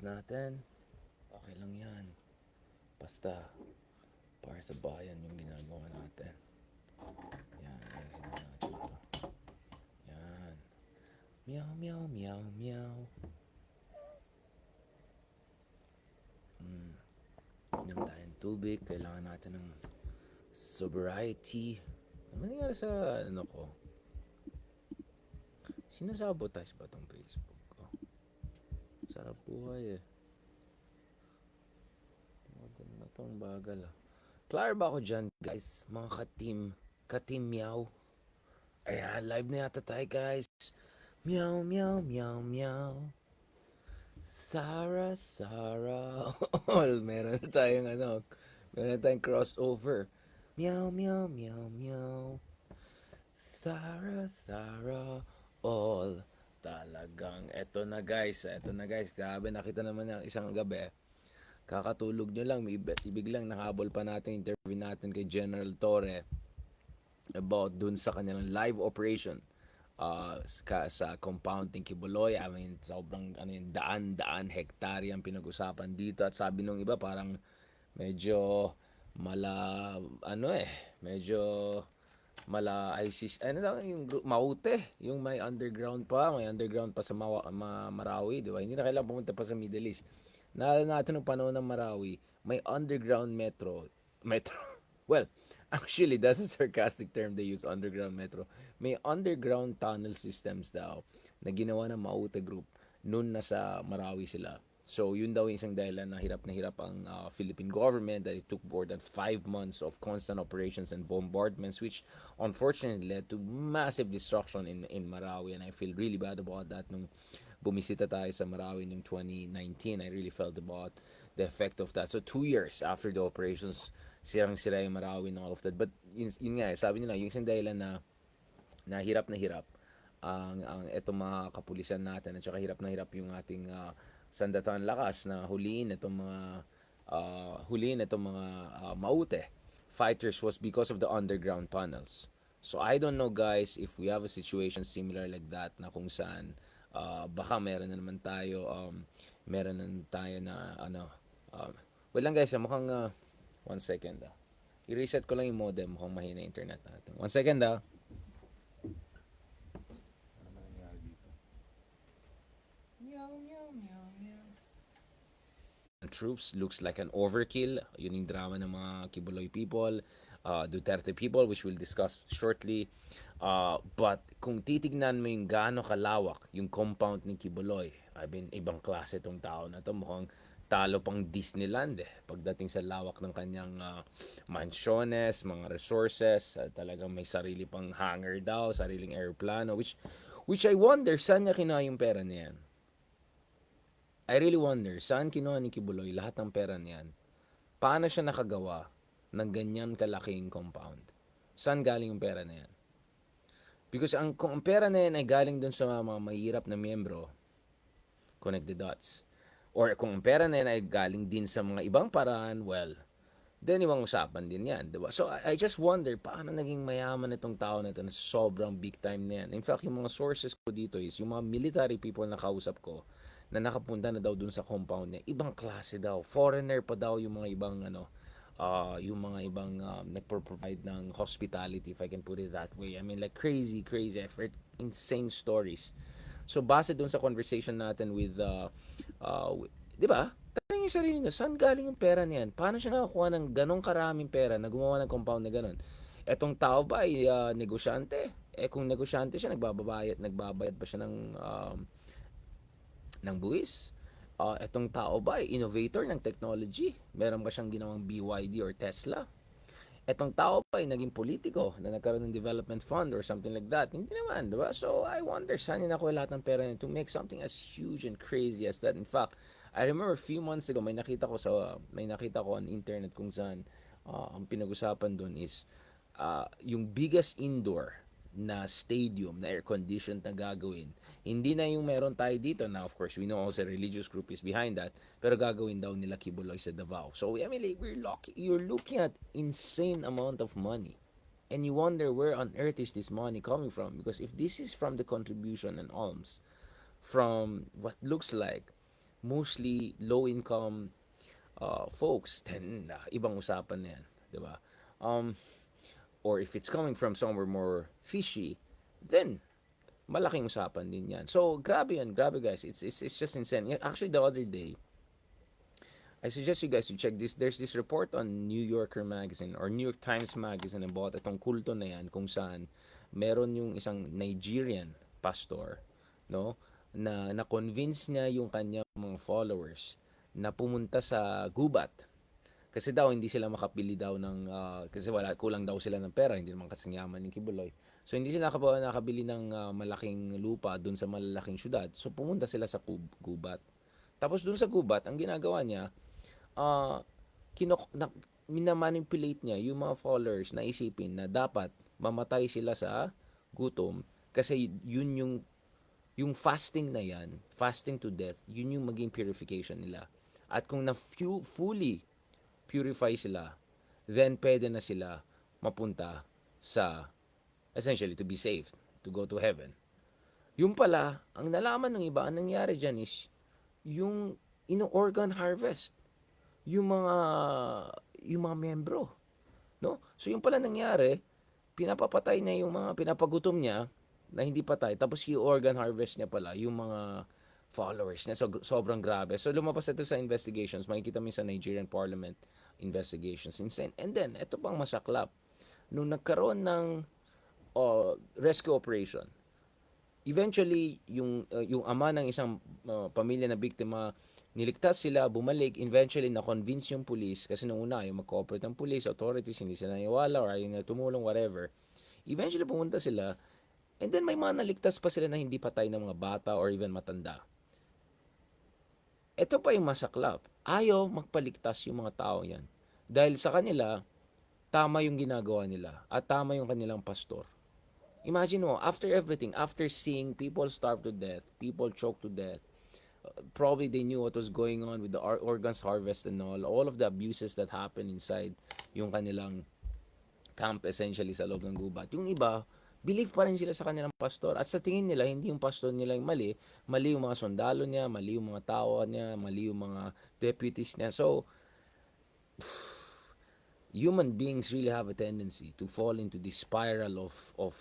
natin, okay lang yan. Basta, para sa bayan yung ginagawa natin. Yan, ayusin na natin to. Yan. Meow, meow, meow, meow. Inom tayong tubig. Kailangan natin ng sobriety. Ano nangyari sa ano ko? Sinasabotage ba tong Facebook ko? Sarap buhay eh. Bagal na tong bagal ah. Clear ba ako dyan guys? Mga ka-team. Ka-team meow. Ayan, live na yata tayo guys. Meow, meow, meow, meow. Sarah, Sarah. All, meron na tayong ano, meron na tayong crossover. Meow, meow, meow, meow. Sarah, Sarah. All. Talagang, eto na guys, grabe, nakita naman ng isang gabi. Kakatulog nyo lang, biglang nakahabol pa natin interview natin kay General Torre about dun sa kanilang live operation sa compound ng Kibuloy. I mean, sobrang ano yun, daan-daan hektarya ang pinag-usapan dito. At sabi nung iba, parang medyo ano medyo ISIS, ano lang, yung Maute, yung may underground pa sa Marawi, di ba? Hindi na kailangan pumunta pa sa Middle East. Naalala natin nung panahon ng Marawi, may underground metro. Well, actually, that's a sarcastic term they use, underground metro. May underground tunnel systems daw na ginawa ng Maute Group noon nasa Marawi sila. So, yun daw yung isang dahilan na hirap ang Philippine government, that it took more than 5 months of constant operations and bombardments, which unfortunately led to massive destruction in Marawi. And I feel really bad about that nung bumisita tayo sa Marawi noong 2019. I really felt about the effect of that. So 2 years after the operations, sirang-sira yung Marawi and all of that. But yun nga, sabi nila, yung isang dahilan na hirap ang etong mga kapulisan natin, at saka hirap na hirap yung ating sandatan lakas na huliin itong mga Maute fighters was because of the underground tunnels. So I don't know guys if we have a situation similar like that, na kung saan baka meron na tayo na ano, wait lang guys, mukhang 1 second i-reset ko lang yung modem, mukhang mahina internet natin. 1 second troops looks like an overkill. Yun yung drama ng mga Kibuloy people, Duterte people, which we'll discuss shortly. But kung titignan mo yung gaano kalawak yung compound ni Kibuloy, I mean, ibang klase tong tao na to. Mukhang talo pang Disneyland pagdating sa lawak ng kanyang mansiones, mga resources. Talagang may sarili pang hangar daw, sariling aeroplano, which I wonder saan niya kinuha yung pera niyan. I really wonder, saan kinuha ni Kibuloy lahat ng pera niyan? Paano siya nakagawa ng ganyan kalaking compound? Saan galing yung pera na yan? Because kung ang pera na yan ay galing dun sa mga mahirap na miyembro, connect the dots. Or kung ang pera na yan ay galing din sa mga ibang paraan, well, then ibang usapan din yan, diba? So I just wonder, paano naging mayaman itong tao na ito na sobrang big time na yan? In fact, yung mga sources ko dito is, yung mga military people na kausap ko, na nakapunta na daw dun sa compound niya, ibang klase daw. Foreigner pa daw yung mga ibang nagpo-provide ng hospitality, if I can put it that way. I mean, like crazy effort, insane stories. So base dun sa conversation natin with di ba? Tanong yung sarili nyo, saan galing yung pera niyan? Paano siya nakakuha ng ganong karaming pera na gumawa ng compound na ganon? Etong tao ba ay negosyante? Kung negosyante siya, nagbabayad ba siya ng buwis? Etong tao ba ay innovator ng technology? Meron ba siyang ginawang BYD or Tesla? Etong tao pa ay naging politiko na nagkaroon ng development fund or something like that. Hindi naman, di ba? So, I wonder, saan niya nakuha lahat ng pera niya to make something as huge and crazy as that. In fact, I remember a few months ago, may nakita ko on internet kung saan ang pinag-usapan doon is yung biggest indoor na stadium na air-conditioned na gagawin. Hindi na yung meron tayo dito na, of course, we know also religious group is behind that, pero gagawin daw nila Kibuloy sa Davao. So, I mean, like, you're looking at insane amount of money. And you wonder where on earth is this money coming from? Because if this is from the contribution and alms, from what looks like mostly low-income folks, then ibang usapan na yan, di ba? Um, or if it's coming from somewhere more fishy, then malaking usapan din yan. So, grabe yan. Grabe, guys. It's just insane. Yeah, actually, the other day, I suggest you guys to check this. There's this report on New Yorker magazine or New York Times magazine about itong kulto na yan kung saan meron yung isang Nigerian pastor, no, na convince niya yung kanyang mga followers na pumunta sa gubat kasi daw hindi sila makapili daw ng kasi wala kulang daw sila ng pera, hindi naman kasing yaman ng Kibuloy. So hindi sila nakabili ng malaking lupa doon sa malalaking syudad. So pumunta sila sa gubat. Tapos doon sa gubat, ang ginagawa niya, uh, minamanipulate niya yung mga followers na isipin na dapat mamatay sila sa gutom kasi yun yung fasting na yan, fasting to death, yun yung maging purification nila. At kung fully purify sila, then pwede na sila mapunta sa, essentially, to be saved, to go to heaven. Yung pala, ang nalaman ng iba, ang nangyari dyan is, yung organ harvest, yung mga, yung mga membro. No? So yung pala nangyari, pinapapatay niya yung mga pinapagutom niya na hindi patay. Tapos yung organ harvest niya pala, yung mga followers niya. So, sobrang grabe. So lumabas ito sa investigations. Makikita mo sa Nigerian Parliament investigations. Insane. And then, ito pang masaklap. Nung nagkaroon ng rescue operation, eventually, yung ama ng isang pamilya na biktima, niligtas sila, bumalik, eventually na-convince yung police, kasi nung una, yung mag-cooperate ng police, authorities, hindi sila naiwala, or ayaw na tumulong, whatever. Eventually, pumunta sila, and then may mga naligtas pa sila na hindi patay ng mga bata or even matanda. Ito pa yung masaklap. Ayaw magpaligtas yung mga tao yan. Dahil sa kanila, tama yung ginagawa nila at tama yung kanilang pastor. Imagine mo, after everything, after seeing people starve to death, people choke to death, probably they knew what was going on with the organs harvest and all of the abuses that happened inside yung kanilang camp essentially sa loob ng gubat. Yung iba, believe pa rin sila sa kanilang pastor. At sa tingin nila, hindi yung pastor nila yung mali. Mali yung mga sundalo niya, mali yung mga tao niya, mali yung mga deputies niya. So, human beings really have a tendency to fall into this spiral of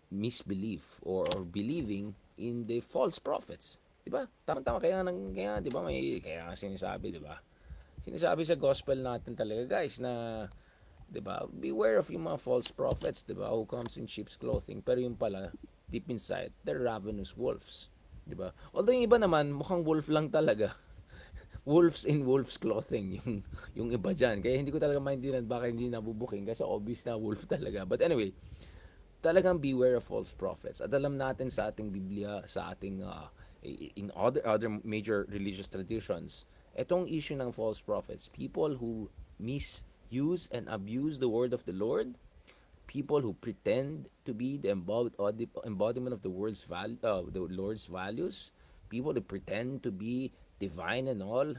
misbelief or believing in the false prophets. 'Di ba? Tama-tama kaya 'di ba kaya sinasabi, 'di ba? Sinasabi sa gospel natin talaga, guys, na 'di ba? Beware of yung mga false prophets, 'di ba? Who comes in sheep's clothing, pero yung pala deep inside, they're ravenous wolves, 'di ba? Although yung iba naman mukhang wolf lang talaga. Wolves in wolf's clothing yung iba diyan. Kaya hindi ko talaga maintindihan bakit hindi nabubuking kasi obvious na wolf talaga. But anyway, talagang beware of false prophets. At alam natin sa ating Biblia, sa ating in other major religious traditions, etong issue ng false prophets, people who misuse and abuse the word of the Lord, people who pretend to be the embodiment of the Lord's values, people who pretend to be divine and all,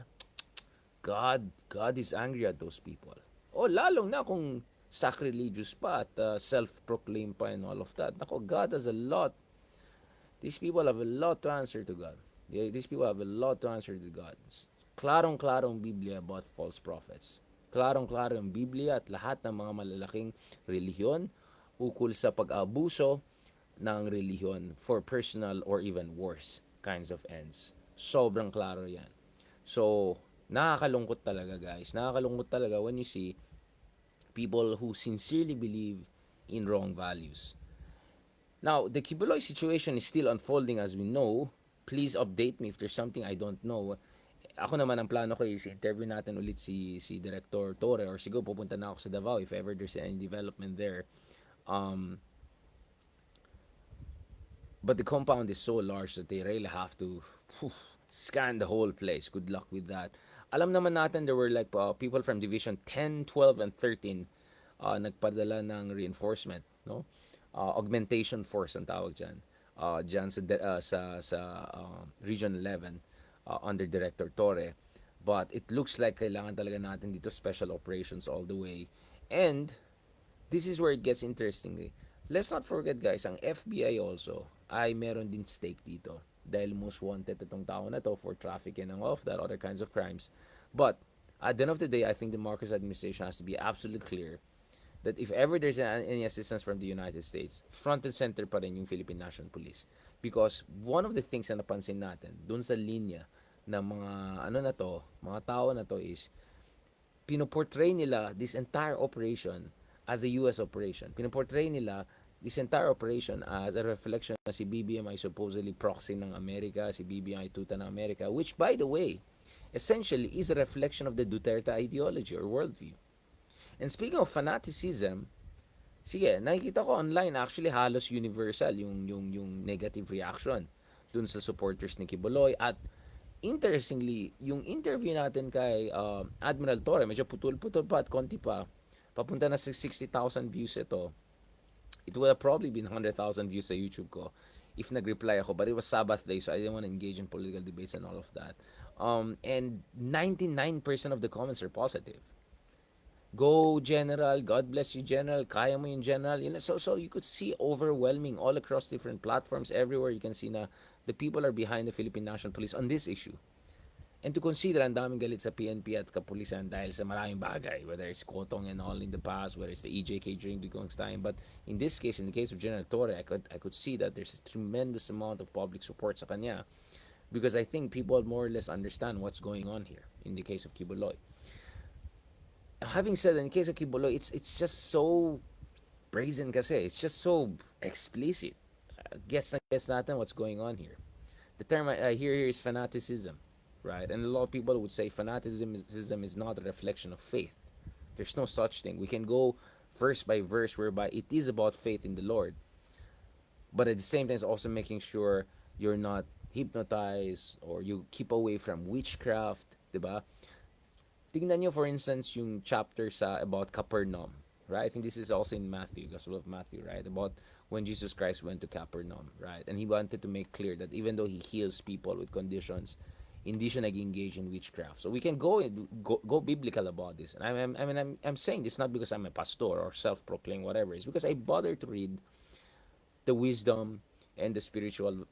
God is angry at those people. O lalong na kung sacrilegious pa at self-proclaimed pa and all of that. Nako, God has a lot. These people have a lot to answer to God. These people have a lot to answer to God. Klarong-klarong Biblia about false prophets. Klarong-klarong Biblia at lahat ng mga malalaking relihiyon ukol sa pag-abuso ng relihiyon for personal or even worse kinds of ends. Sobrang klaro yan. So, nakakalungkot talaga, guys. Nakakalungkot talaga when you see people who sincerely believe in wrong values. Now, the Kibuloy situation is still unfolding as we know. Please update me if there's something I don't know. Ako naman, ang plano ko is interview natin ulit si Director Torre or siguro pupunta na ako sa Davao if ever there's any development there. But the compound is so large that they really have to scan the whole place. Good luck with that. Alam naman natin there were like people from Division 10, 12, and 13 nagpadala ng reinforcement, no? Augmentation force ang tawag diyan. Diyan sa Region 11 under Director Torre. But it looks like kailangan talaga natin dito special operations all the way. And this is where it gets interesting. Let's not forget, guys, ang FBI also ay meron din stake dito. dahil most wanted itong tao na to for trafficking and all of that, other kinds of crimes. But at the end of the day, I think the Marcos administration has to be absolutely clear that if ever there's any assistance from the United States, front and center pa rin yung Philippine National Police. Because one of the things na napansin natin dun sa linya ng mga mga tao na to is pinoportray nila this entire operation as a US operation. Pinoportray nila this entire operation as a reflection na si BBM ay supposedly proxy ng Amerika, si BBM ay tuta ng Amerika, which by the way, essentially is a reflection of the Duterte ideology or worldview. And speaking of fanaticism, sige, nakikita ko online actually halos universal yung negative reaction dun sa supporters ni Kibuloy. At interestingly, yung interview natin kay Admiral Torre, medyo putol-putol pa at konti pa, papunta na sa 60,000 views ito. It would have probably been 100,000 views sa YouTube ko if nag-reply ako. But it was Sabbath day, so I didn't want to engage in political debates and all of that. And 99% of the comments are positive. Go General, God bless you General, kaya mo yung General. You know, so you could see overwhelming all across different platforms, everywhere you can see na the people are behind the Philippine National Police on this issue. And to consider, ang daming galit sa PNP at kapulisan dahil sa maraming bagay, whether it's Kotong and all in the past, whether it's the EJK during Dugong's time. But in this case, in the case of General Torre, I could see that there's a tremendous amount of public support sa kanya because I think people more or less understand what's going on here in the case of Kibuloy. Having said, in the case of Kibuloy, it's just so brazen kasi. It's just so explicit. Gets natin what's going on here. The term I hear here is fanaticism, right? And a lot of people would say fanaticism is not a reflection of faith. There's no such thing. We can go verse by verse whereby it is about faith in the Lord. But at the same time, it's also making sure you're not hypnotized or you keep away from witchcraft, diba? Tingnan nyo, for instance, yung chapter about Capernaum, right? I think this is also in Matthew, Gospel of Matthew, right? About when Jesus Christ went to Capernaum, right? And he wanted to make clear that even though he heals people with conditions, hindi siya nag-engage in witchcraft. So we can go biblical about this. And I'm saying this not because I'm a pastor or self-proclaimed whatever. It's because I bother to read the wisdom and the spiritual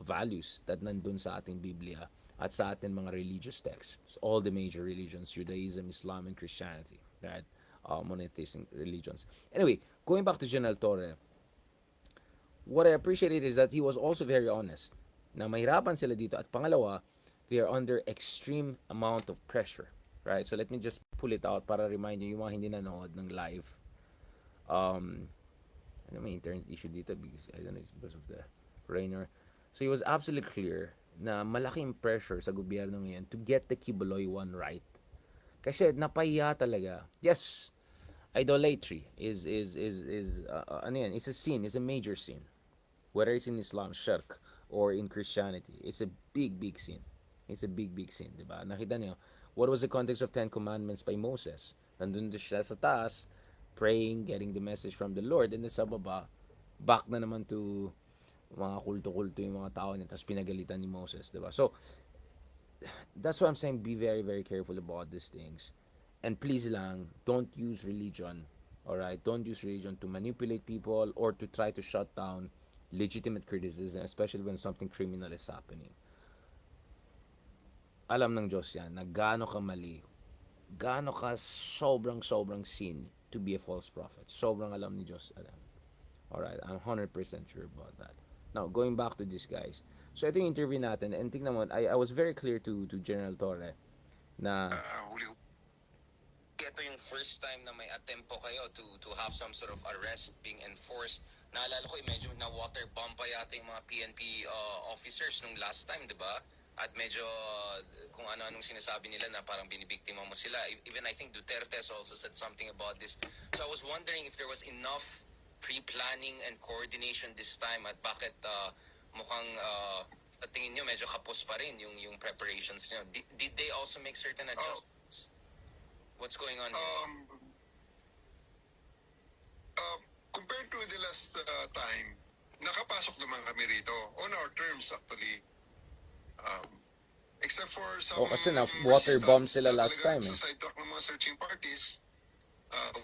values that nandun sa ating Biblia at sa ating mga religious texts, all the major religions, Judaism, Islam, and Christianity, right? Monotheistic religions. Anyway, going back to General Torre, what I appreciated is that he was also very honest. Na mahirapan sila dito. At pangalawa, they are under extreme amount of pressure, right? So let me just pull it out para remind you, yung mga hindi nanood ng live. Ano may internet issue dito because I don't know, it's because of the rainer. So he was absolutely clear na malaking pressure sa gobyerno ngayon to get the Kibuloy one right. Kasi napahiya talaga. Yes, idolatry is ano yan, it's a sin, it's a major sin. Whether it's in Islam, shirk, or in Christianity, it's a big sin. It's a big sin, di ba? Nakita niyo, what was the context of 10 Commandments by Moses? Nandun siya sa taas, praying, getting the message from the Lord, and then sa baba, back na naman to mga kulto-kulto yung mga tao niya, tapos pinagalitan ni Moses, diba? So, that's why I'm saying be very, very careful about these things. And please lang, don't use religion, alright? Don't use religion to manipulate people or to try to shut down legitimate criticism, especially when something criminal is happening. Alam ng Diyos yan, na gaano ka mali, gaano ka sobrang sin to be a false prophet. Sobrang alam ni Diyos, alam. Alright, I'm 100% sure about that. Now, going back to this, guys. So, ito yung interview natin. And tingnan mo, I was very clear to General Torre na ito yung first time na may attempt po kayo to have some sort of arrest being enforced. Naalala ko, medyo na water bomb pa yata yung mga PNP officers nung last time, di ba? At medyo kung ano-anong sinasabi nila na parang binibiktima mo sila. Even I think Duterte has also said something about this. So I was wondering if there was enough pre-planning and coordination this time at bakit mukhang tingin nyo medyo kapos pa rin yung preparations nyo. Did they also make certain adjustments? What's going on here? Compared to the last time, nakapasok naman kami rito on our terms actually. Except for some kasi na water bomb sila last time sa sidetrack ng mga searching parties,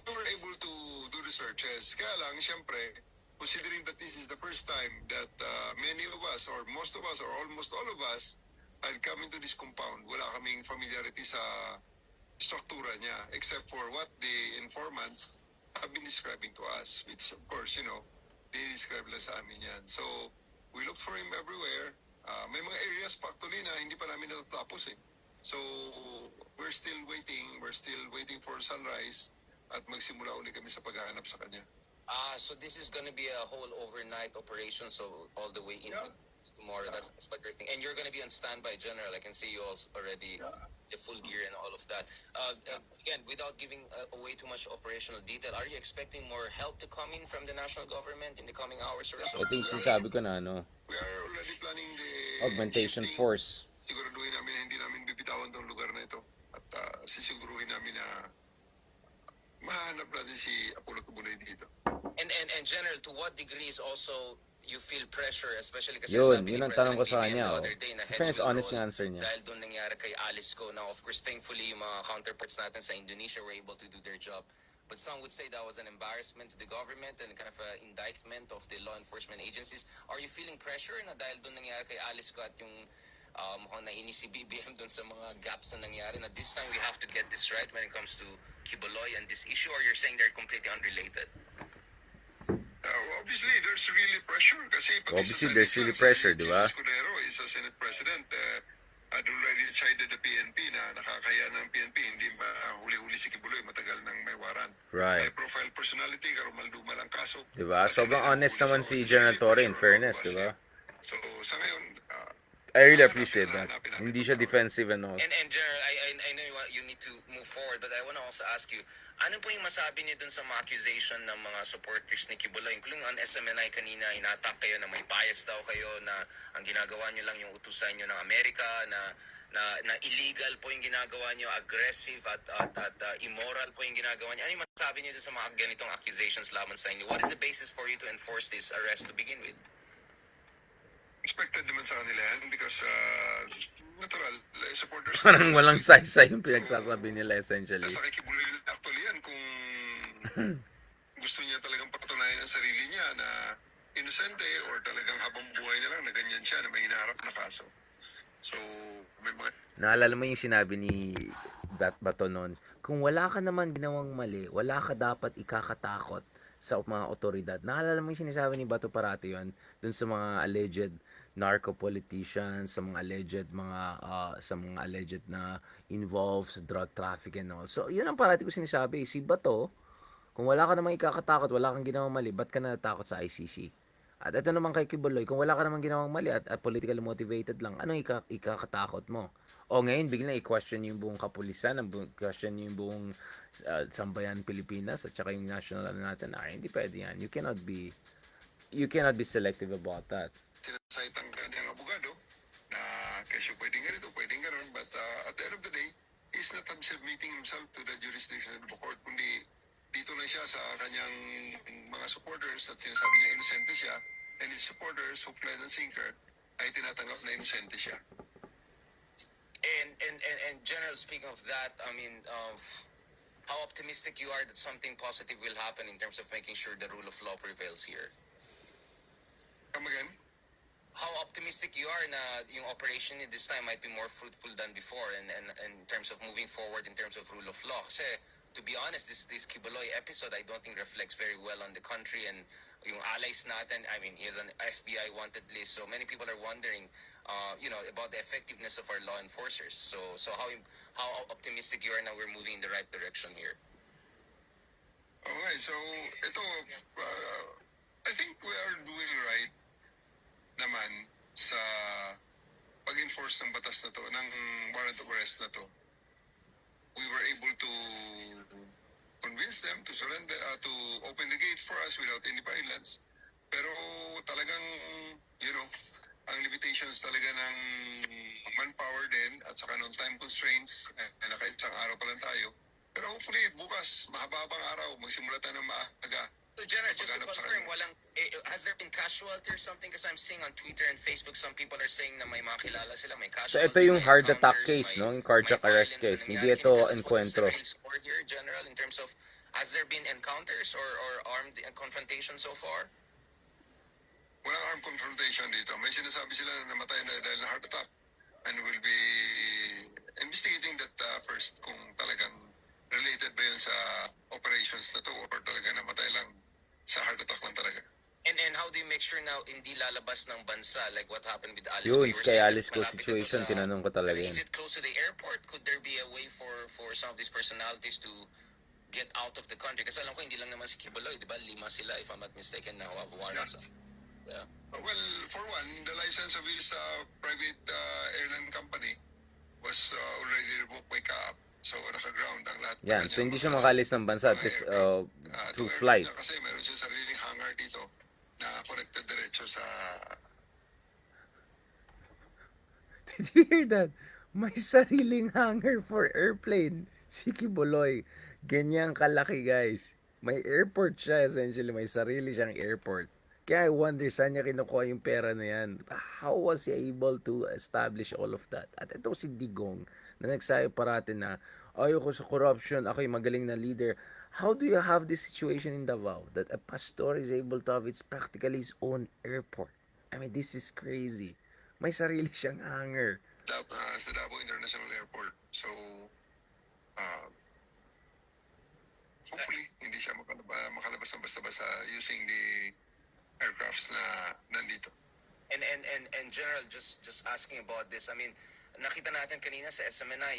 we were able to do the searches. Kaya lang, siyempre, considering that this is the first time that many of us, or most of us, or almost all of us, had come into this compound, wala kaming familiarity sa struktura niya, except for what the informants have been describing to us, which of course, they describe lang sa amin yan. So, we look for him everywhere. May mga areas pa actually na hindi pa namin natatapos eh. So, we're still waiting for sunrise at magsimula uli kami sa paghahanap sa kanya. So this is gonna be a whole overnight operation, so all the way into tomorrow. That's what you're thinking. And you're gonna be on standby, General. I can see you all already the full gear and all of that. Again, without giving away too much operational detail, are you expecting more help to come in from the national government in the coming hours or so? Ito yung sinasabi ko na We are already planning the augmentation shifting. force. Siguraduhin namin na hindi namin bibitawan tong lugar na ito. At sisiguruhin namin na mahanap natin si Apollo Kibuloy dito. And General, to what degree is also you feel pressure, especially kasi Yun, sabi yun ni ang tanong ko President sa BBM kanya. the other day na heads Fairness, will honest roll yung answer niya. dahil doon nangyari kay Alice Go. Now, of course, thankfully, yung mga counterparts natin sa Indonesia were able to do their job. But some would say that was an embarrassment to the government and kind of an indictment of the law enforcement agencies. Are you feeling pressure na dahil doon nangyari kay Alice Go at yung mukhang nainis si BBM doon sa mga gaps na nangyari na this time we have to get this right when it comes to Kibuloy and this issue, or you're saying they're completely unrelated? Obviously, there's really pressure kasi pati Obviously, sa there's Senate really lang, pressure, si di ba? Jesus Escudero is a Senate President. Had already decided the PNP na nakakaya ng PNP hindi huli-huli si Kibuloy, matagal nang may warrant. Right. May profile personality, karumaldumal ang kaso. Diba? At Sobrang hindi honest nahuli. naman So, si it's General really Torre, in pressure fairness, on us, diba? yeah. So, sa ngayon, I really hanapin appreciate that. namin Hindi siya ang tao. defensive and all. And General, I know you need to move forward, but I want to also ask you, ano po yung masabi niyo dun sa mga accusation ng mga supporters ni Kibuloy, including on SMNI kanina, inatak kayo na may bias daw kayo, na ang ginagawa niyo lang yung utusan niyo ng Amerika, na illegal po yung ginagawa niyo, aggressive at immoral po yung ginagawa niyo. Ano yung masabi niyo dun sa mga ganitong accusations laban sa inyo? What is the basis for you to enforce this arrest to begin with? Expected naman sa kanila yan because natural, supporters. Parang walang saysay yung pinagsasabi nila essentially. Nasa kay Kibuloy actually yan kung gusto niya talagang patunayan ang sarili niya na inosente or talagang habang buhay na lang na ganyan siya na may hinaharap na kaso. So, may mga... Naalala mo yung sinabi ni Bato noon, kung wala ka naman ginawang mali, wala ka dapat ikakatakot sa mga otoridad. Naalala mo yung sinasabi ni Bato parati yun, dun sa mga alleged narco-politicians, sa mga alleged na involved sa drug traffic and all. So, yun ang parati ko sinasabi. Si Bato, kung wala ka naman ikakatakot, wala kang ginawang mali, ba't ka natakot sa ICC? At ito naman kay Kibuloy, kung wala ka naman ginawang mali at politically motivated lang, anong ikakatakot mo? O ngayon, biglang i-question yung buong kapulisan, question yung buong sambayan Pilipinas at saka yung national natin. Hindi pwede yan. You cannot be selective about that. Sinasayt ang kanyang abogado na kasi pwedeng ganito, pwedeng gano'n, but at the end of the day, he's not submitting himself to the jurisdiction of the court, kundi dito lang siya sa kanyang mga supporters at sinasabi niya inosente siya, and his supporters, hook, line, and sinker, ay tinatanggap na inosente siya. And General, speaking of that, I mean, how optimistic you are that something positive will happen in terms of making sure the rule of law prevails here? Come again? How optimistic you are na yung operation this time might be more fruitful than before and in terms of moving forward in terms of rule of law. Kasi, to be honest, this Kibuloy episode I don't think reflects very well on the country and yung allies natin. I mean, he has an FBI wanted list, so many people are wondering about the effectiveness of our law enforcers. So how optimistic you are na we're moving in the right direction here? Okay, so ito, I think we are doing right naman sa pag-enforce ng batas na to, ng warrant of arrest na to. We were able to convince them to surrender, to open the gate for us without any violence. Pero talagang, ang limitations talaga ng manpower din at saka ng time constraints, naka-isang araw pa lang tayo. Pero hopefully, bukas, mahaba-habang araw, magsimula tayo ng maaga. So, General, just to confirm, has there been casualty or something? Because I'm seeing on Twitter and Facebook, some people are saying na may mga kilala sila, may So casualty. ito yung may hard attack encounters, case, no? Yung cardiac may arrest violence case. na Hindi nangyari. ito Can you tell us encuentro. What's the real score here, General, in terms of, has there been encounters or armed confrontation so far? walang armed confrontation dito. May sinasabi sila na namatay na dahil na heart attack, and we'll be investigating that first kung talagang related ba yun sa operations na to or talaga namatay lang sa heart attack lang talaga. And how do you make sure now hindi lalabas ng bansa like what happened with Alice Yun, Go? You were kay saying Alice that Go malapit ito situation, sa- tinanong ko talaga I mean, yan. is it close to the airport? Could there be a way for some of these personalities to get out of the country? Kasi alam ko hindi lang naman si Kibuloy, di ba? 5 sila, if I'm not mistaken, na who have warrants. Yeah. Well, for one, the license of his private airline company was already revoked by CAAP. So, naka-ground ang lahat. ng Yan, so kanyang hindi siya mga- makalis ng bansa at mga least aircraft. through Itong flight. airline niya kasi meron siya sariling hangar dito na connected diretso sa... Did you hear that? May sariling hangar for airplane. Si Kibuloy. Ganyang kalaki, guys. May airport siya, essentially. May sarili siyang airport. Kaya I wonder, saan niya kinukuha yung pera na yan? How was he able to establish all of that? At ito si Digong, na nagsayo parati na, ayoko sa corruption, ako'y magaling na leader. How do you have this situation in Davao that a pastor is able to have its practically his own airport? I mean, this is crazy. May sarili siyang hangar. sa Davao International Airport. So, uh, hopefully, hindi siya makalabas ng basta-basta using the aircrafts na nandito. And General, just asking about this. I mean, nakita natin kanina sa SMNI,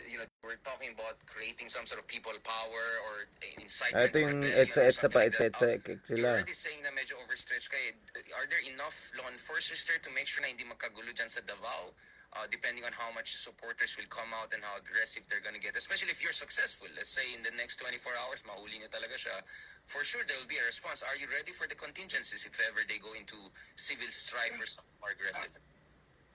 you know, we're talking about creating some sort of people power or incitement. Ito yung, rebellion or it's something like that. You're sila. already saying na medyo overstretched kayo. Are there enough law enforcers there to make sure na hindi magkagulo dyan sa Davao? Depending on how much supporters will come out and how aggressive they're gonna get. Especially if you're successful. Let's say in the next 24 hours, mahuli niyo talaga siya. For sure, there will be a response. Are you ready for the contingencies if ever they go into civil strife or something more aggressive?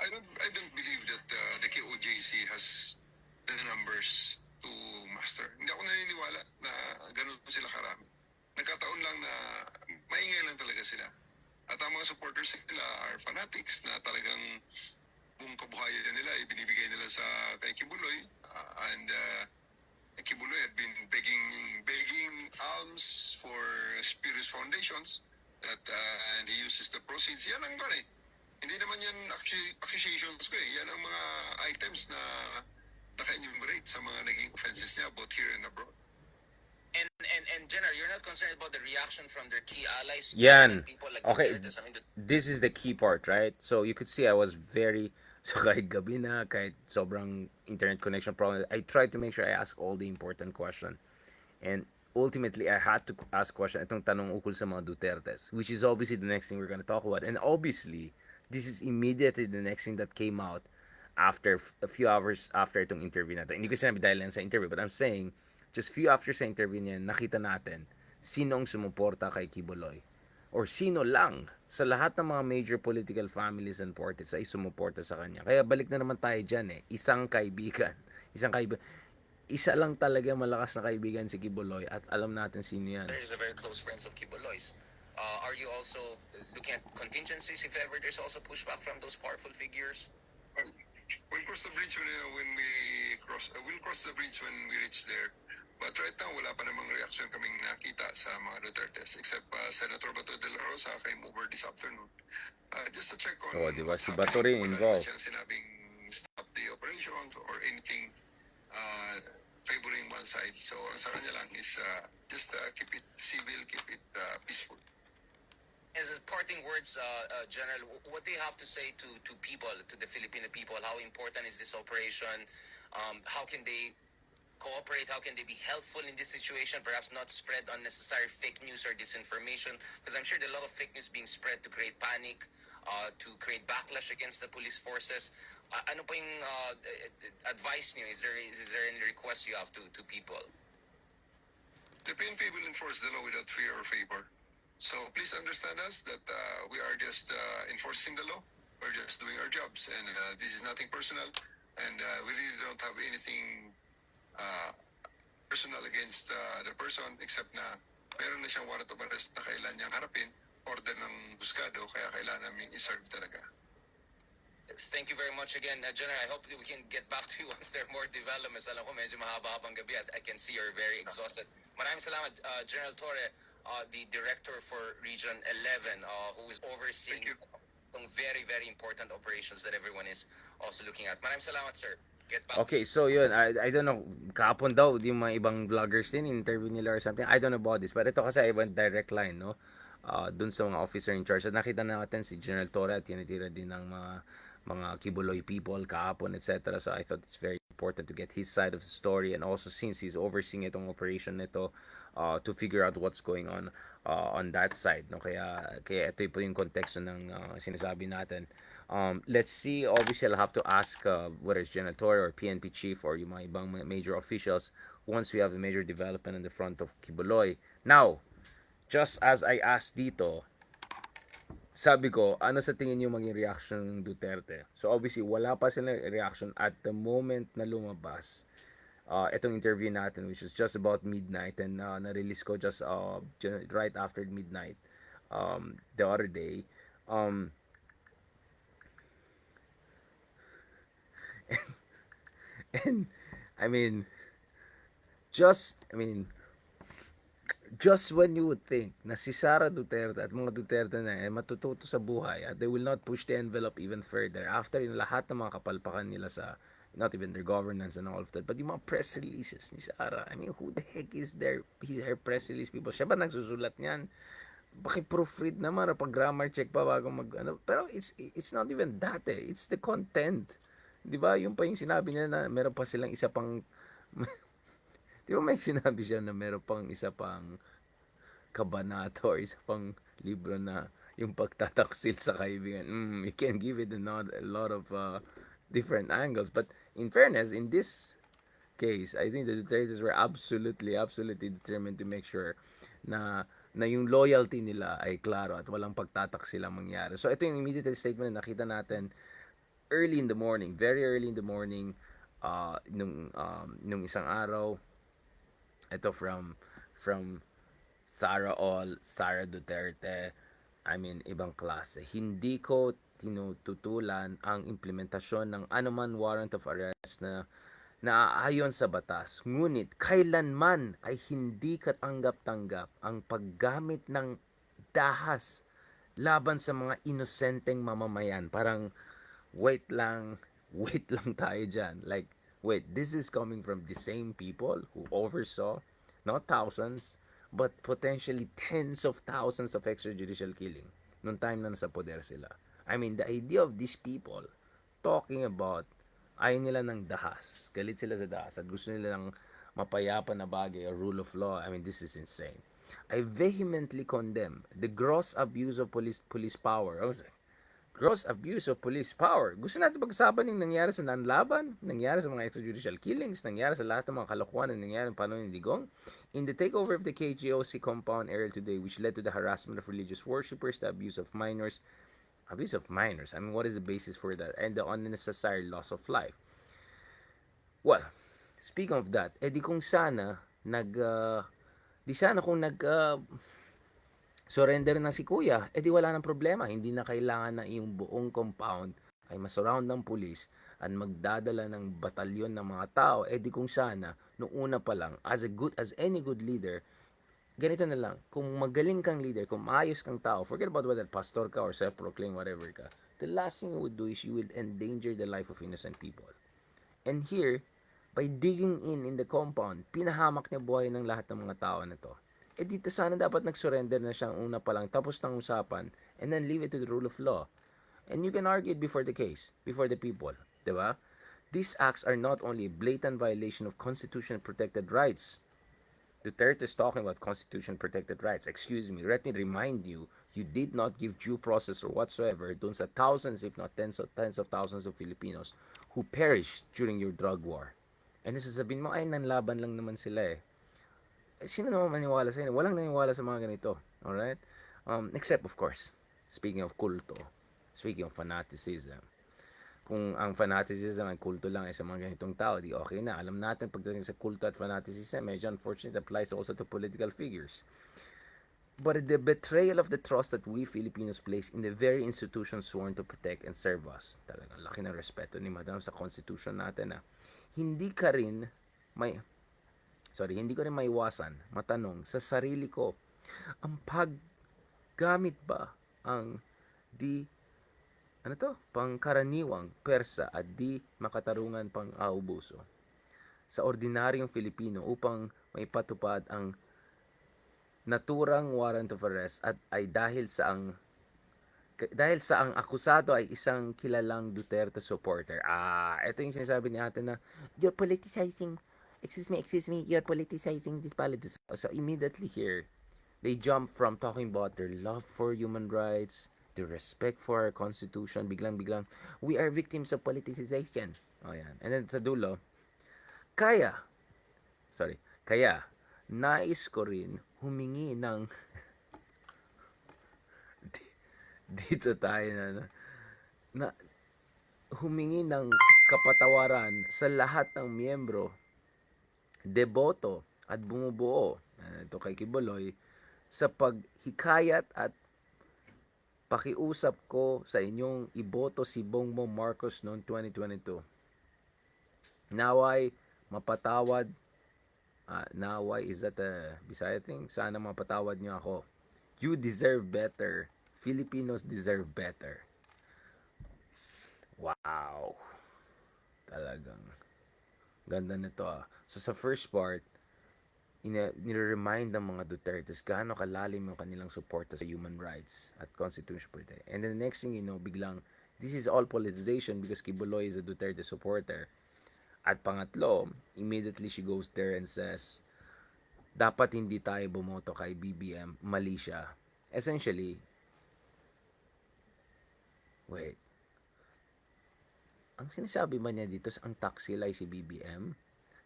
I don't believe that the KOJC has the numbers to master. Hindi ako naniniwala na ganun sila karami. Nagkataon lang na maingay lang talaga sila. At ang mga supporters nila are fanatics na talagang buong kabuhayan nila ibinibigay nila sa kay Kibuloy. And Kibuloy had been begging alms for spurious foundations that and he uses the proceeds. Yan ang gano'n eh. Hindi naman yan accusations ko eh. Yan ang mga items na naka-enumerate sa mga naging offenses niya both here and abroad. And General, you're not concerned about the reaction from their key allies? Yan. People like Okay, Duterte, I mean, this is the key part, right? So you could see I was very, so kahit gabi na, kahit sobrang internet connection problem, I tried to make sure I ask all the important question. And ultimately, I had to ask question, itong tanong ukol sa mga Dutertes, which is obviously the next thing we're gonna talk about. And obviously, this is immediately the next thing that came out after a few hours after itong interview natin. Hindi ko sinabi dahil lang sa interview, but I'm saying, just few after sa interview niya, nakita natin sino ang sumuporta kay Kibuloy. Or sino lang sa lahat ng mga major political families and parties ay sumuporta sa kanya. Kaya balik na naman tayo dyan eh. Isang kaibigan. Isa lang talaga malakas na kaibigan si Kibuloy at alam natin sino yan. There is a very close friends of Kibuloy's. Are you also looking at contingencies if ever there's also pushback from those powerful figures? We'll cross the bridge when we cross. We'll cross the bridge when we reach there. But right now, wala pa namang reaction kaming nakita sa mga Dutertes except Senator Bato de la Rosa came over this afternoon just to check on. Oh, di ba? what's Si Bato rin happening. Wala involved. naman siyang sinabing stop the operations or anything favoring one side. So ang sa kanya lang is just keep it civil, keep it peaceful. As a parting words, General, what do you have to say to people, to the Filipino people? How important is this operation? How can they cooperate? How can they be helpful in this situation? Perhaps not spread unnecessary fake news or disinformation, because I'm sure there are a lot of fake news being spread to create panic, to create backlash against the police forces. Ano po yung advice niyo? Is there any request you have to people? The PNP will enforce the law without fear or favor. So please understand us that we are just enforcing the law. We're just doing our jobs, and this is nothing personal. And we really don't have anything personal against the person, except na meron na siyang warrant of arrest na kailan niyang harapin, order ng husgado, kaya kailangan namin i-serve talaga. Thank you very much again, General. I hope we can get back to you once there are more developments. Alam ko medyo mahaba-habang gabi at I can see you're very exhausted. Maraming salamat, General Torre. the director for Region 11, who is overseeing Thank you. some very, very important operations that everyone is also looking at. Maraming salamat, sir. Get back to Okay, you. so yun, I don't know, kahapon daw, yung mga ibang vloggers din, interview nila or something, I don't know about this, but ito kasi I went direct line, no? Dun sa mga officer in charge. At nakita natin si General Torre at tinitira din ng mga Kibuloy people kahapon, etc. So I thought it's very important to get his side of the story, and also since he's overseeing itong operation nito, to figure out what's going on that side, no? Kaya ito po yung konteksto ng sinasabi natin. Let's see, obviously I'll have to ask whether it's General Torre or PNP chief or yung mga ibang major officials once we have a major development in the front of Kibuloy. Now, just as I asked dito, sabi ko, ano sa tingin niyo maging reaction ng Duterte? So obviously, wala pa silang reaction at the moment na lumabas itong interview natin, which is just about midnight, and na-release ko just right after midnight the other day. And I mean, I mean, just when you would think na si Sara Duterte at mga Duterte na matututo sa buhay at they will not push the envelope even further after yung lahat ng mga kapalpakan nila sa not even their governance and all of that, but yung mga press releases ni Sara, I mean, who the heck is her press release people? Siya ba nagsusulat niyan? Paki-proofread naman o pag-grammar check pa bago mag ano. Pero it's not even that it's the content. 'Di ba? Yung pa yung sinabi niya na meron pa silang isa pang Di ba may sinabi siya na meron pang isa pang kabanata or isa pang libro na yung pagtataksil sa kaibigan. You can give it a lot of different angles. But in fairness, in this case, I think the Dutertes were absolutely determined to make sure na yung loyalty nila ay klaro at walang pagtataksil ang mangyari. So ito yung immediate statement na nakita natin early in the morning, very early in the morning, nung isang araw. Ito from Sara Duterte. I mean, ibang klase. Hindi ko tinututulan ang implementasyon ng anuman warrant of arrest na naaayon sa batas. Ngunit kailanman ay hindi katanggap-tanggap ang paggamit ng dahas laban sa mga inosenteng mamamayan. Parang wait lang tayo dyan. Like, wait, this is coming from the same people who oversaw not thousands but potentially tens of thousands of extrajudicial killing nung time na nasa poder sila. I mean, the idea of these people talking about ayaw nila ng dahas, galit sila sa dahas at gusto nila ng mapayapa na bagay or rule of law. I mean, this is insane. I vehemently condemn the gross abuse of police power. Gross abuse of police power. Gusto natin pag-usapan yung nangyari sa nanlaban, nangyari sa mga extrajudicial killings, nangyari sa lahat ng mga kalokohan na nangyari ng panahon ni Digong. In the takeover of the KGOC compound area today, which led to the harassment of religious worshippers, the abuse of minors. I mean, what is the basis for that? And the unnecessary loss of life. Well, speaking of that, di kung sana surrender na si kuya, di wala nang problema. Hindi na kailangan na yung buong compound ay masurround ng pulis at magdadala ng batalyon ng mga tao. Di kung sana, noong una pa lang, as any good leader, ganito na lang, kung magaling kang leader, kung maayos kang tao, forget about whether pastor ka or self-proclaimed, whatever ka, the last thing you would do is you would endanger the life of innocent people. And here, by digging in the compound, pinahamak niya buhay ng lahat ng mga tao na to. Dito sana dapat nag-surrender na siyang una pa lang, tapos ng usapan, and then leave it to the rule of law. And you can argue it before the case, before the people. Diba? These acts are not only a blatant violation of constitution-protected rights. Duterte is talking about constitution-protected rights. Excuse me, let me remind you, you did not give due process or whatsoever dun sa thousands, if not tens of thousands of Filipinos who perished during your drug war. And sasabihin mo, ay, nanlaban lang naman sila eh. Sino naman maniwala sa inyo? Walang naniwala sa mga ganito. Alright? Except, of course, speaking of kulto, speaking of fanaticism, kung ang fanaticism ay kulto lang ay sa mga ganitong tao, di okay na. Alam natin pagdating sa kulto at fanaticism, medyo unfortunate applies also to political figures. But the betrayal of the trust that we Filipinos place in the very institutions sworn to protect and serve us. Talagang laki ng respeto ni Madam sa constitution natin na hindi ko rin maiwasan matanong sa sarili ko, Ang paggamit ba ang di ano to, pangkaraniwang persa at di makatarungan pang aubuso sa ordinaryong Filipino upang maipatupad ang naturang warrant of arrest at ay dahil sa ang akusado ay isang kilalang Duterte supporter. Ito yung sinasabi ni ate na, you're politicizing, excuse me, you're politicizing this politics. So immediately here, they jump from talking about their love for human rights, their respect for our constitution, biglang-biglang, we are victims of politicization. Oh, yan. And then sa dulo, kaya, kaya, nais ko rin humingi ng dito tayo na humingi ng kapatawaran sa lahat ng miyembro, deboto at bumubuo ito kay Kibuloy sa paghikayat at pakiusap ko sa inyong iboto si Bongbong Marcos noong 2022. Naway mapatawad naway, is that a Bisaya thing? Sana mapatawad niyo ako. You deserve better. Filipinos deserve better. Wow. Talagang ganda nito So sa first part, nire-remind ng mga Dutertes gaano kalalim yung kanilang suporta sa human rights at constitution protect. And then the next thing you know, biglang, this is all politicization because Kibuloy is a Duterte supporter. At pangatlo, immediately she goes there and says, dapat hindi tayo bumoto kay BBM, mali siya. Essentially, wait, ang sinasabi ba niya dito, ang taksil ay si BBM?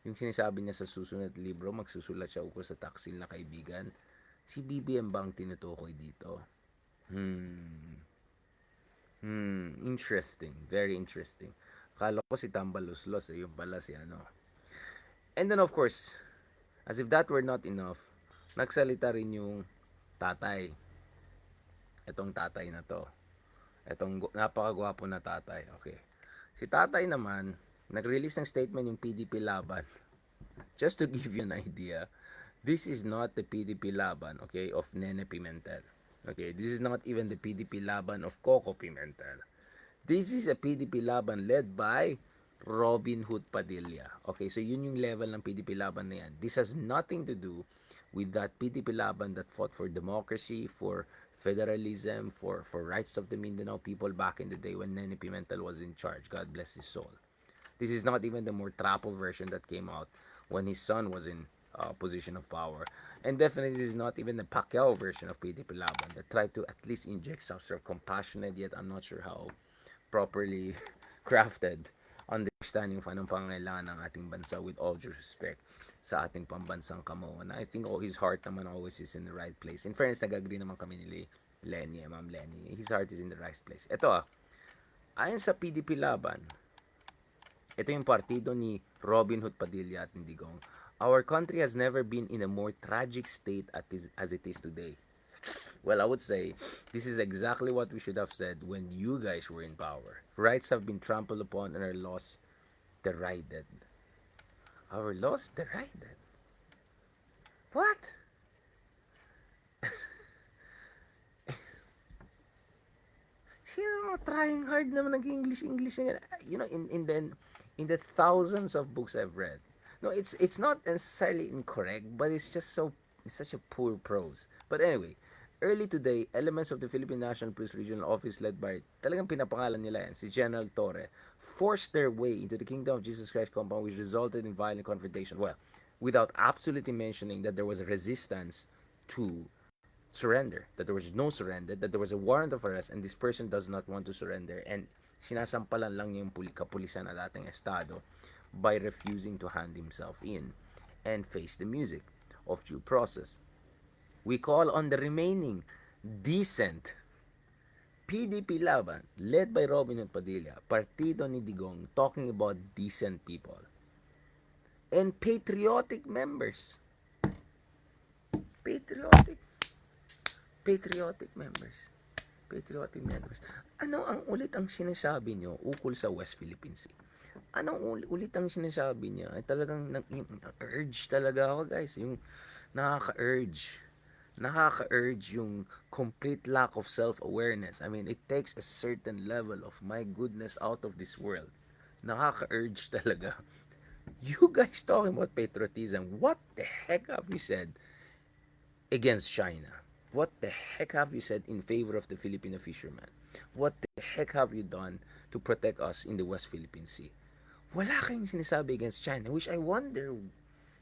Yung sinasabi niya sa susunod libro, magsusulat siya ukol sa taksil na kaibigan. Si BBM ba ang tinutukoy dito? Interesting. Very interesting. Akala ko si Tambaluslos, yung pala si ano. And then of course, as if that were not enough, nagsalita rin yung tatay. Itong tatay na to. Itong napakagwapo na tatay. Okay. Si tatay naman, nag-release ng statement yung PDP Laban. Just to give you an idea, this is not the PDP Laban, okay, of Nene Pimentel. Okay, this is not even the PDP Laban of Coco Pimentel. This is a PDP Laban led by Robin Hood Padilla. Okay, so yun yung level ng PDP Laban na yan. This has nothing to do with that PDP Laban that fought for democracy, for federalism, for rights of the Mindanao people back in the day when Nene Pimentel was in charge. God bless his soul. This is not even the more trapo version that came out when his son was in position of power. And definitely this is not even the Pacquiao version of PDP Laban that tried to at least inject some sort of compassionate, yet I'm not sure how properly crafted understanding kung anong pangailangan ng ating bansa, with all due respect sa ating pambansang kamo. And I think his heart naman always is in the right place. In fairness, nag-agree naman kami ni Lenny, Ma'am Lenny. His heart is in the right place. Ito ayon sa PDP Laban, ito yung partido ni Robin Hood Padilla at Digong. Our country has never been in a more tragic state as it is today. Well, I would say this is exactly what we should have said when you guys were in power. Rights have been trampled upon and our laws derided. Our laws derided? What? Sino trying hard naman nag-English na, you know, in the thousands of books I've read. No, it's not necessarily incorrect, but it's such a poor prose. But anyway, early today, elements of the Philippine National Police Regional Office led by, talagang pinapangalan nila yan, si General Torre, forced their way into the Kingdom of Jesus Christ compound, which resulted in violent confrontation. Well, without absolutely mentioning that there was a resistance to surrender, that there was no surrender, that there was a warrant of arrest, and this person does not want to surrender, and sinasampalan lang niya yung kapulisan na dating estado by refusing to hand himself in and face the music of due process. We call on the remaining decent PDP Laban, led by Robin Hood Padilla, partido ni Digong, talking about decent people and patriotic members. Patriotic members. Ano ang ulit ang sinasabi nyo ukol sa West Philippine Sea? Anong ulit ang sinasabi niya? Ay talagang yung urge talaga ako, guys. Yung nakaka-urge nakaka-urge yung complete lack of self-awareness. I mean, it takes a certain level of my goodness out of this world. Nakaka-urge talaga. You guys talking about patriotism, what the heck have you said against China? What the heck have you said in favor of the Filipino fishermen? What the heck have you done to protect us in the West Philippine Sea? Wala kayong sinasabi against China, which I wonder,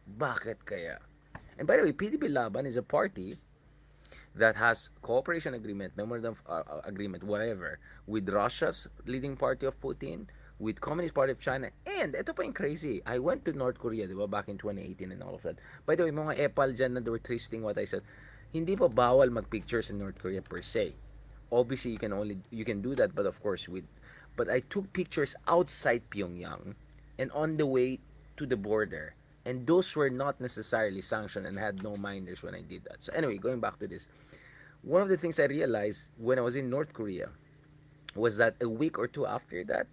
bakit kaya? And by the way, PDP Laban is a party that has cooperation agreement, memorandum of agreement, whatever, with Russia's leading party of Putin, with Communist Party of China, and ito pa yung crazy. I went to North Korea, di ba, back in 2018 and all of that. By the way, mga epal dyan na they were twisting what I said. Hindi pa bawal mag-picture sa North Korea per se. Obviously, you can do that, but of course but I took pictures outside Pyongyang and on the way to the border. And those were not necessarily sanctioned and had no minors when I did that. So anyway, going back to this. One of the things I realized when I was in North Korea was that a week or two after that,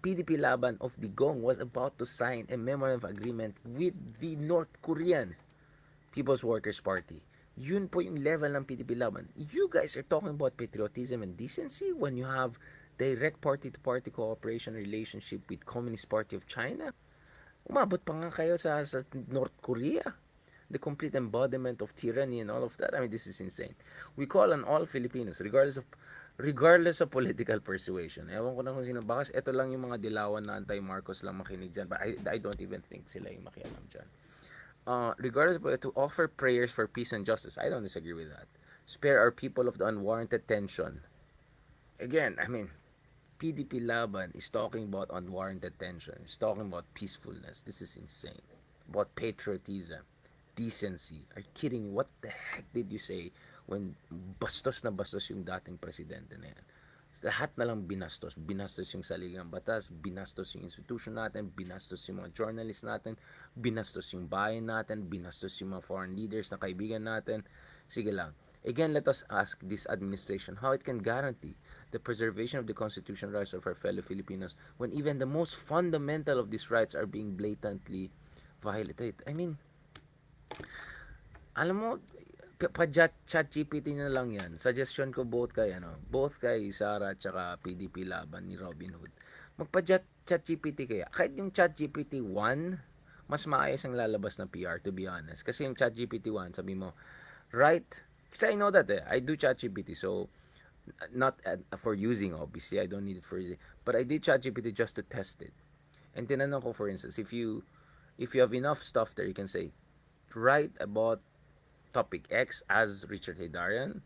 PDP Laban of Digong was about to sign a memorandum of agreement with the North Korean People's Workers' Party. Yun po yung level ng PDP Laban. You guys are talking about patriotism and decency when you have direct party-to-party cooperation relationship with Communist Party of China. Umabot pa nga kayo sa North Korea. The complete embodiment of tyranny and all of that. I mean, this is insane. We call on all Filipinos, regardless of political persuasion. Ewan ko na kung sino. Baka ito lang yung mga dilawan na anti-Marcos lang makinig dyan. But I don't even think sila yung makialam dyan. Regardless of to offer prayers for peace and justice. I don't disagree with that. Spare our people of the unwarranted tension. Again, I mean, PDP Laban is talking about unwarranted tension. It's talking about peacefulness. This is insane. About patriotism, decency. Are you kidding me? What the heck did you say when bastos na bastos yung dating presidente na yan? Lahat na lang binastos. Binastos yung saligang batas, binastos yung institution natin, binastos yung mga journalists natin, binastos yung bayan natin, binastos yung mga foreign leaders na kaibigan natin. Sige lang. Again, let us ask this administration how it can guarantee the preservation of the constitutional rights of our fellow Filipinos when even the most fundamental of these rights are being blatantly violated. I mean, alam mo, chat GPT na lang yan. Suggestion ko both kay Sara at saka PDP Laban ni Robin Hood. Magpa-chat GPT kaya. Kahit yung chat GPT 1, mas maayos ang lalabas na PR, to be honest. Kasi yung chat GPT 1, sabi mo, right? Kasi I know that I do chat GPT, so not for using, obviously. I don't need it for using. But I did chat GPT just to test it. And tinanong ko, for instance, if you have enough stuff there, you can say, write about topic X as Richard Hidarian,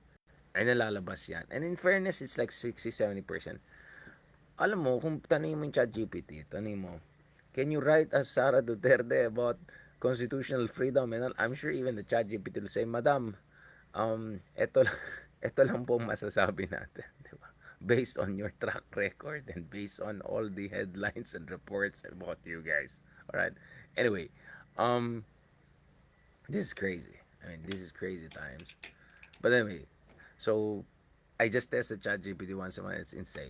ay nalalabas yan. And in fairness, it's like 60-70%. Alam mo, kung tanongin mo yung chat GPT, tanongin mo, can you write as Sara Duterte about constitutional freedom? And I'm sure even the chat GPT will say, Madam, ito lang po masasabi natin, di ba? Based on your track record and based on all the headlines and reports about you guys. Alright? Anyway, this is crazy. I mean, this is crazy times. But anyway, so I just tested ChatGPT once a month. It's insane.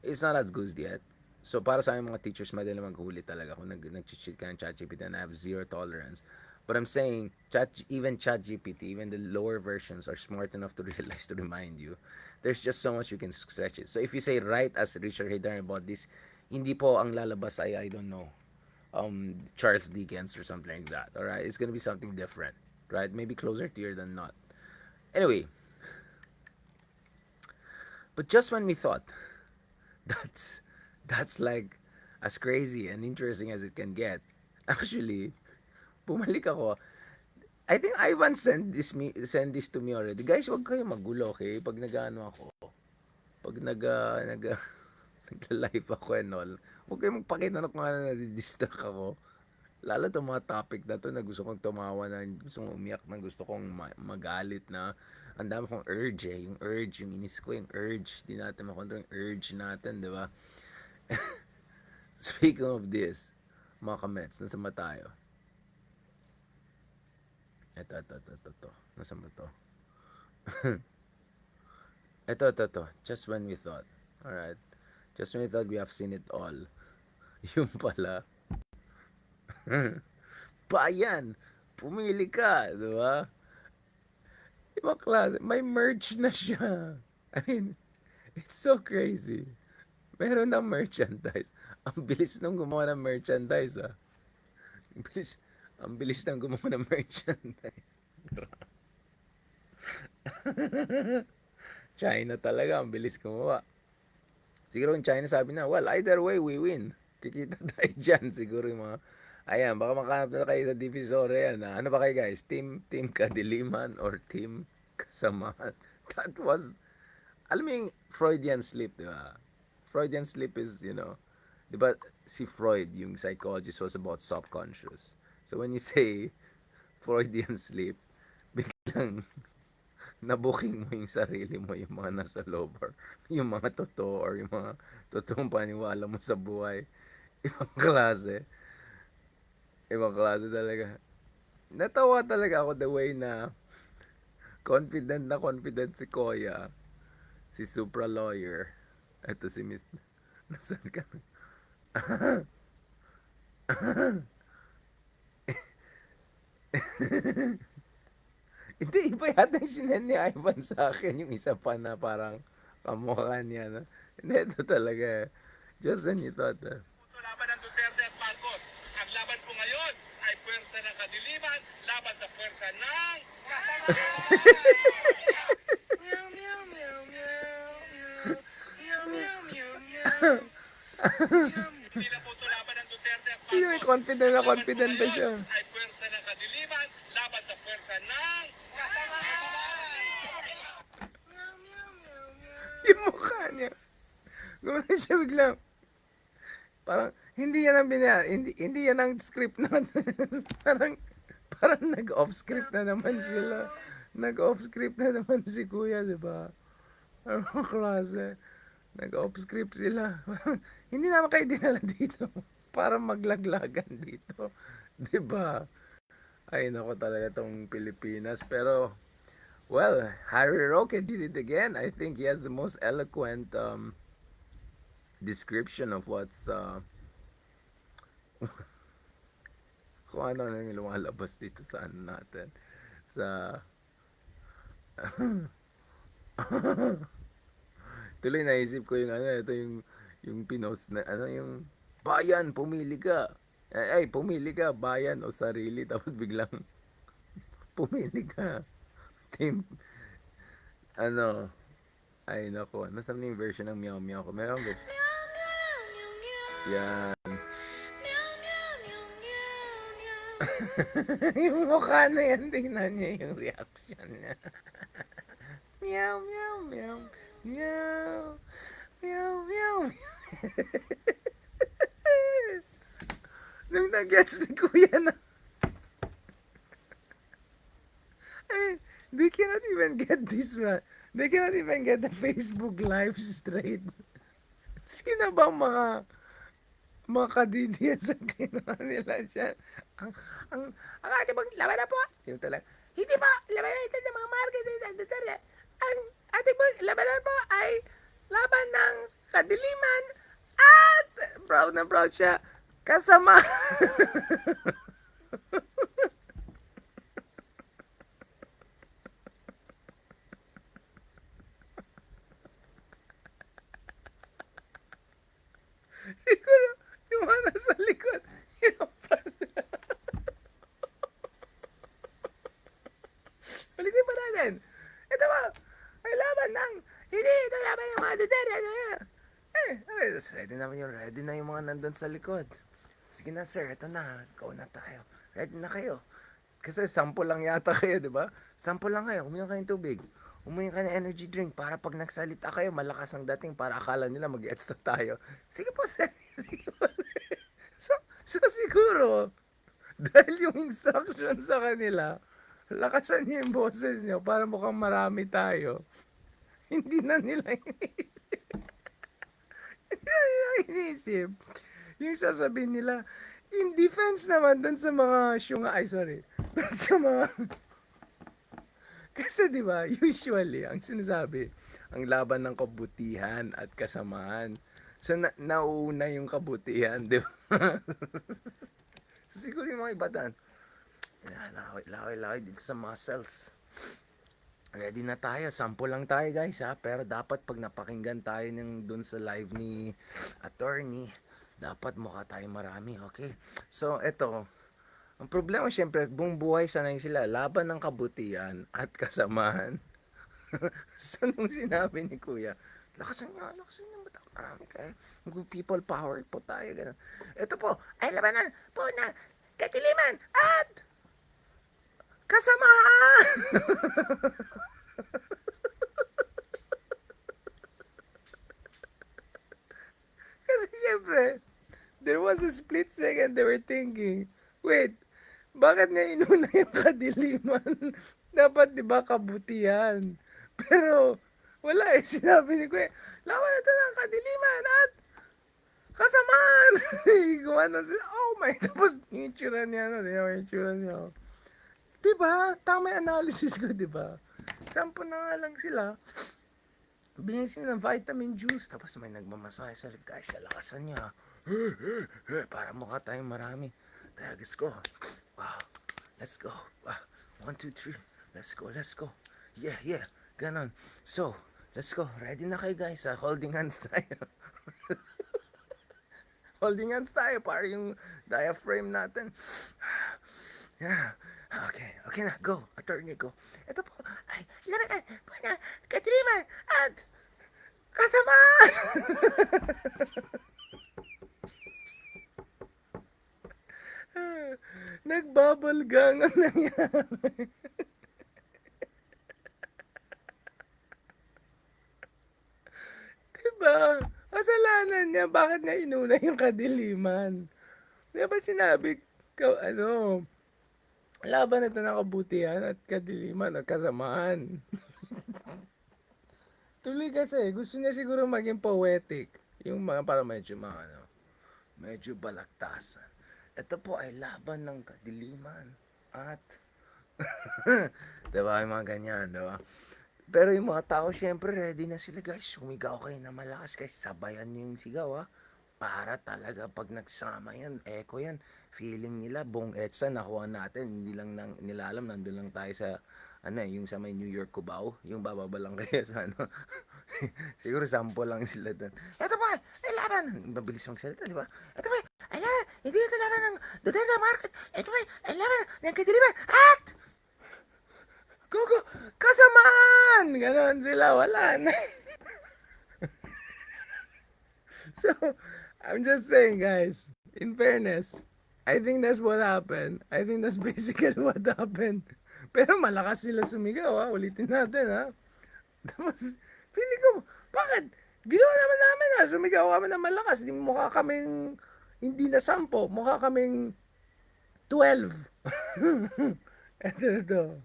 It's not as good yet. So para sa amin mga teachers, madali maghuli talaga kung nag-cheat ka ng ChatGPT, and I have zero tolerance. But I'm saying, even ChatGPT, even the lower versions are smart enough to realize to remind you. There's just so much you can stretch it. So if you say, write as Richard Hayden about this, hindi po ang lalabas ay, I don't know, Charles Dickens or something like that. Alright? It's gonna be something different. Right? Maybe closer to you than not. Anyway. But just when we thought that's like as crazy and interesting as it can get, actually, bumalik ako. I think Ivan sent this to me already. Guys, wag kayo magulo, okay? Pag nag-ano ako, pag nagla-live ako and all, wag kayo magpakita na kung ano na-distract ako. Lalo itong mga topic na to na gusto kong tumawa na, gusto kong umiyak na, gusto kong magalit na. Ang dami kong urge yung urge, yung inis ko, yung urge. Di natin makontrol yung urge natin, di ba? Speaking of this, mga kamets, nasa ba tayo? Ito. Nasaan ba to? Ito. Just when we thought. Alright. Just when we thought we have seen it all. Yung pala. Bayan, pumili ka, di ba? Ibang klase. May merch na siya. I mean, it's so crazy. Meron ng merchandise. Ang bilis nung gumawa ng merchandise, ah. Ang bilis, ang bilis nang gumawa ng merchandise. China talaga, ang bilis gumawa. Siguro yung China sabi na, well, either way, we win. Kikita tayo dyan. Siguro yung mga, ayan, baka makahanap na kayo sa Divisoria yan. Ano ba kayo guys? Team Kadiliman or Team Kasamaan? That was, alam mo yung Freudian slip, di ba? Freudian slip is, di ba, si Freud, yung psychologist, was about subconscious. So when you say Freudian slip, biglang nabuking mo yung sarili mo, yung mga nasa loob, or yung mga totoo, or yung mga totoong paniwala mo sa buhay. Ibang klase. Ibang klase talaga. Natawa talaga ako the way na confident si Koya, si Supra Lawyer. Ito si Miss... Nasaan ka? Hindi, iba yata yung sinend ni Ivan sa akin. Yung isa pa na parang kamukha niya. No? Hindi, ito talaga eh. Just when you thought Laban ng Duterte at Marcos. Ang laban po ngayon ay puwersa ng kadiliman laban sa puwersa ng kasamaan. Meow, meow, meow, meow, meow. Meow, meow, meow, meow. Hindi na po ito laban ng Duterte at Hindi, may Marcos. confident na Ang laban po confident pa ngayon siya. ay puwersa ng kadiliman laban sa puwersa ng kasamaan. Meow, meow, meow, meow. Yung mukha niya. Gumana siya biglang. Parang, hindi yan ang hindi yan ang script natin. parang nag-off script na naman sila. Nag-off script na naman si Kuya, di ba? Anong klase? Nag-off script sila. Hindi naman kayo dinala dito. Para maglaglagan dito. Di ba? Ay, nako talaga tong Pilipinas. Pero, well, Harry Roque did it again. I think he has the most eloquent description of what's kung ano na yung lumalabas dito sa ano natin sa tuloy naisip ko yung ano ito yung pinost na ano yung bayan pumili ka pumili ka bayan o sarili tapos biglang pumili ka team ano ay nako nasaan yung version ng meow meow ko meron ba yan. Yung mukha na yan, tingnan niya yung reaction niya. Meow, meow, meow, meow, meow, meow. Nung nag-gets ni Kuya na. I mean, they cannot even get this right. They cannot even get the Facebook Live straight. Sino bang mga kadidiyan sa ginawa nila dyan. Ang ating pong laban na po. Yung talaga, hindi po, laban na ito ng mga marketing ng Duterte. Ang ating pong labanan po ay laban ng kadiliman at proud na proud siya kasama. Siguro, yung mga nasa likod, hinampas na. Ulitin pa natin. Ito ba, ay laban ng, hindi, ito laban ng mga Duterte. Ready na yung mga nandun sa likod. Sige na sir, ito na, go na tayo. Ready na kayo. Kasi sample lang yata kayo, di ba? Sample lang kayo, uminom kayong tubig. Umuwi ka ng energy drink para pag nagsalita kayo, malakas ang dating para akala nila mag-gets na tayo. Sige po, sir. Sige po, sir. So siguro, dahil yung instruction sa kanila, lakasan niyo yung boses niyo para mukhang marami tayo. Hindi na nila iniisip. Hindi na nila iniisip. Yung sasabihin nila, in defense naman dun sa mga sa mga kasi 'di ba, usually ang sinasabi, ang laban ng kabutihan at kasamaan. So nauna yung kabutihan, 'di ba? So siguro yung mga ibatan, laway dito sa muscles. Ready na tayo. Sample lang tayo guys ha. Pero dapat pag napakinggan tayo ng dun sa live ni attorney, dapat mukha tayo marami. Okay? So, eto. Ang problema syempre, buong buhay sanay sila. Laban ng kabutihan at kasamaan. So, nung sinabi ni Kuya, lakasan nyo, ba't marami kayo? People power po tayo, gano'n. Ito po, ay labanan po na katiliman at kasamaan! Kasi syempre, there was a split second they were thinking, wait, bakit nga inuna yung kadiliman? Dapat di ba kabutihan? Pero, wala eh. Sinabi ni Kuya, lawan na ito ng kadiliman at kasamaan! Gumano sila, oh my, tapos yung itsura niya, ano, yung itsura niya. Diba? Tama yung analysis ko, diba? Sampo na nga lang sila. Binigyan sila ng vitamin juice. Tapos may nagmamasahe sa lip. Guys, lakasan niya. Para mukha tayong marami. Tara, let's go. Wow. Let's go. Wow. 1, 2, 3. Let's go, let's go. Yeah, yeah. Ganon. So, let's go. Ready na kayo guys. Holding hands tayo. Holding hands tayo para yung diaphragm natin. Yeah. Okay, okay na. Go. Attorney, go. Ito po. Ay, laban po na katiliman at kasamaan! Nagbubble gang ang nangyari. Diba? Kasalanan niya. Bakit nga inuna yung kadiliman? Diba sinabi ko, ano, laban ito ng kabutihan at kadiliman at kasamaan. Tuloy kasi, gusto niya siguro maging poetic. Yung mga para medyo mga ano, medyo balaktasan. Ito po ay laban ng kadiliman at diba yung mga ganyan, diba? Pero yung mga tao syempre ready na sila guys. Sumigaw kayo na malakas guys. Sabayan niyo yung sigaw ha. Para talaga pag nagsama yan, echo yan. Feeling nila, buong EDSA nakuha natin. Hindi lang nila alam, nandun lang tayo sa, ano yung sa may New York Cubao. Yung bababa lang kayo sa ano. Siguro sample lang sila doon. Ito pa, ay laban. Mabilis magsalita, di ba? Ito pa, ay laban. Hindi ito laban ng Duterte Market. Ito pa, ay laban ng kadiliman. At! Go, go! Kasamaan! Ganon sila, wala na. So, I'm just saying, guys, in fairness, I think that's what happened. I think that's basically what happened. Pero malakas sila sumigaw, ha? Ulitin natin, ha? Tapos, feeling ko, bakit? Ginawa naman namin, ha? Sumigaw kami na malakas. Di mukha kaming, hindi na 10, mukha kaming 12. Ito.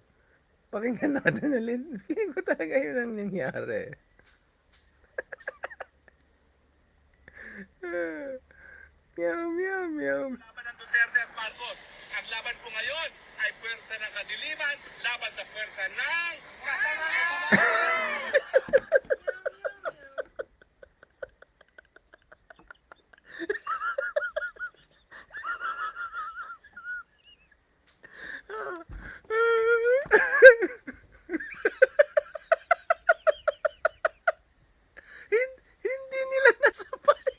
Pakinggan natin ulit. Feeling ko talaga yun ang nangyari. Meow, meow, meow. Laban ng Duterte at Marcos. Ang laban po ngayon ay pwersa ng kadiliman laban sa pwersa ng kasamaan. Hindi nila nasabay.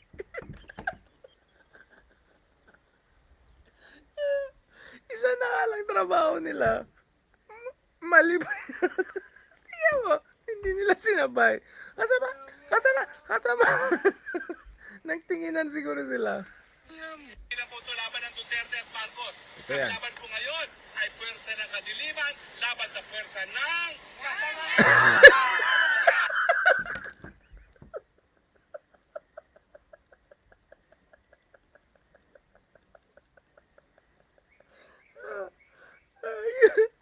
Isa na nga lang trabaho nila. Mali ba yun? Tingnan mo, hindi nila sinabay. Kasama. Nagtinginan siguro sila. Ilan po ito laban ng Duterte at Marcos. Ito yan. Ang laban po ngayon ay pwersa ng kadiliman laban sa pwersa ng kasamaan.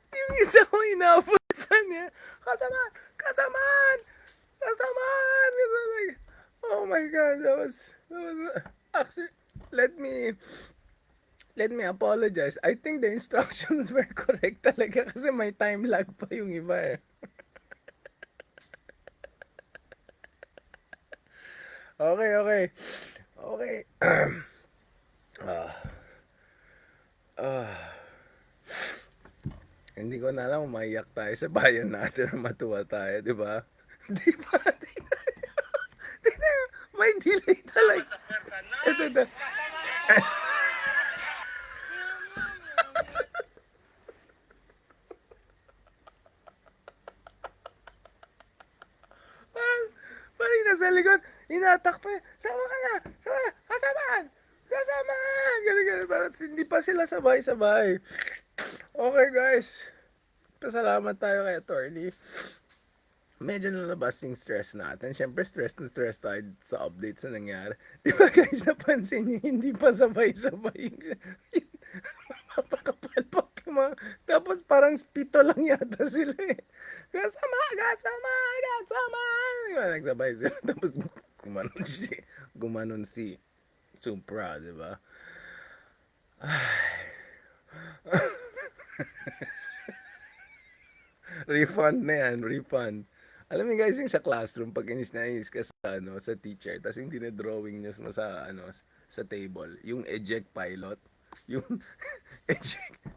Yung isa ko inabot pa niya. Kasamaan! Like, oh my God, that was actually, let me apologize. I think the instructions were correct talaga kasi may time lag pa yung iba eh. Okay. Hindi ko na alam kung maiyak tayo sa bayan natin or matuwa tayo, di ba? Di ba? Tingnan, may delay talaga. Sa pwersa Ito, ng ito. Parang, parang nasa likod, inatak pa yun. Sama ka na! Sama na! Kasamaan! Kasamaan! Ganun, ganun. Parang hindi pa sila sabay-sabay. Okay, guys. Pasalamat tayo kay attorney. Medyo nalabas yung stress natin. Siyempre, stress na stress tayo sa updates na nangyari. Di ba guys, napansin niyo, hindi pa sabay-sabay yung mapakapalpak yung mga... Tapos parang pito lang yata sila eh. Kasama, kasama, kasama. Diba, nagsabay sila. Tapos gumanon si Supra, di ba? Refund na yan, refund. Alam niyo guys, yung sa classroom, pag inis na inis ka sa, sa teacher, tapos yung dinedrawing niyo sa, sa table, yung eject pilot, yung eject,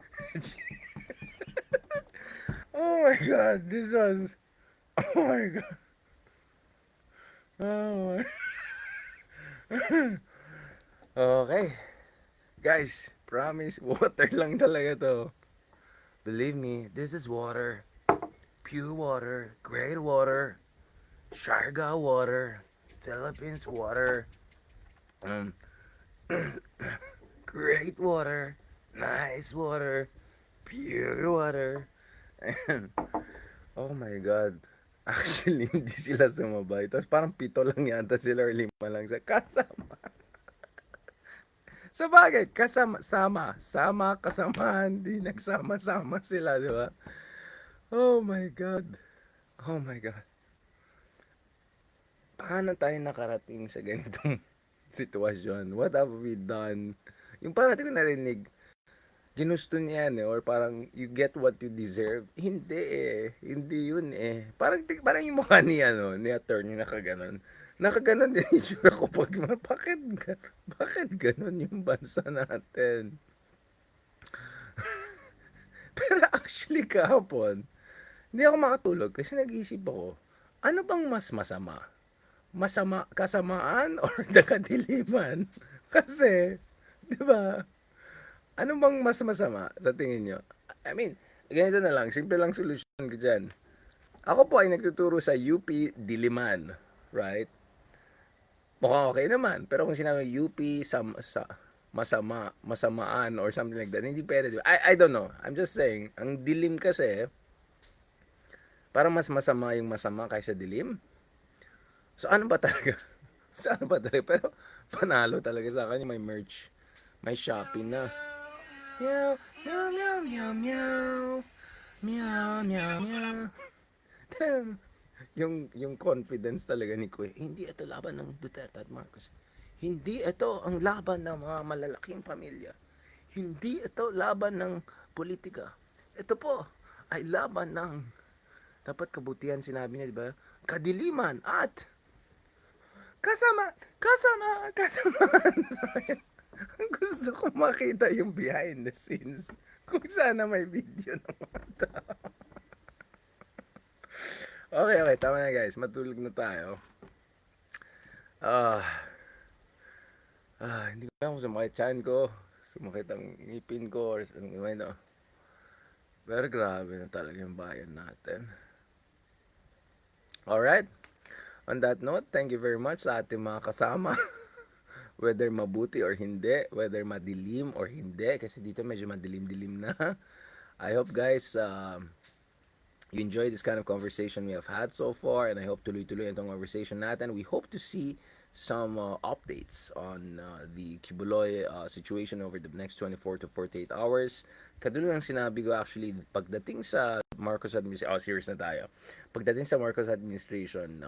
oh my God, this was, oh my God, oh my, okay, guys, promise, water lang talaga to. Believe me, this is water. Pure water, great water, Siargao water, Philippines water, great water, nice water, pure water. And, oh my God. Actually, hindi sila sumabay. Tapos parang pito lang yata sila or lima lang sa kasama. Sa bagay, kasama, sama, kasamaan, di nagsama-sama sila, di ba? Oh my God. Oh my God. Paano tayo nakarating sa ganitong sitwasyon? What have we done? Yung parang ko narinig, ginusto niya yan eh, or parang you get what you deserve. Hindi eh. Hindi yun eh. Parang yung mukha niya, ni attorney nakaganon. Nakaganon din yung sure ko pag, bakit ganon yung bansa natin? Pero actually kahapon, hindi ako makatulog kasi nag-iisip ako, ano bang mas masama? Kasamaan or nakadiliman? Kasi, di ba? Ano bang mas masama sa tingin nyo? I mean, ganito na lang, simple lang solusyon ko dyan. Ako po ay nagtuturo sa UP Diliman, right? Mukhang okay naman, pero kung sinabi UP masamaan or something like that, hindi pwede. I don't know. I'm just saying, ang dilim kasi, parang mas masama yung masama kaysa dilim. So ano ba talaga? So ano ba talaga? Pero panalo talaga sa akin may merch. May Shopee na. Meow, meow, meow, meow, meow. Meow, meow, meow. yung confidence talaga ni Kuya. Hindi ito laban ng Duterte at Marcos. Hindi ito ang laban ng mga malalaking pamilya. Hindi ito laban ng politika. Ito po ay laban ng dapat kabutihan sinabi niya, di ba? Kadiliman at kasama. Ang gusto ko makita yung behind the scenes. Kung sana may video ng mga tao. Okay, tama na guys. Matulog na tayo. Hindi ko alam kung sumakit chan ko, sumakit ang ngipin ko, or ano. Pero grabe na talaga yung bayan natin. Alright? On that note, thank you very much sa ating mga kasama. Whether mabuti or hindi, whether madilim or hindi, kasi dito medyo madilim-dilim na. I hope guys, you enjoy this kind of conversation we have had so far, and I hope tuloy-tuloy itong conversation natin. We hope to see some updates on the Kibuloy situation over the next 24 to 48 hours. Katulad ng sinabi ko actually, pagdating sa Marcos administration, serious na tayo. Pagdating sa Marcos administration,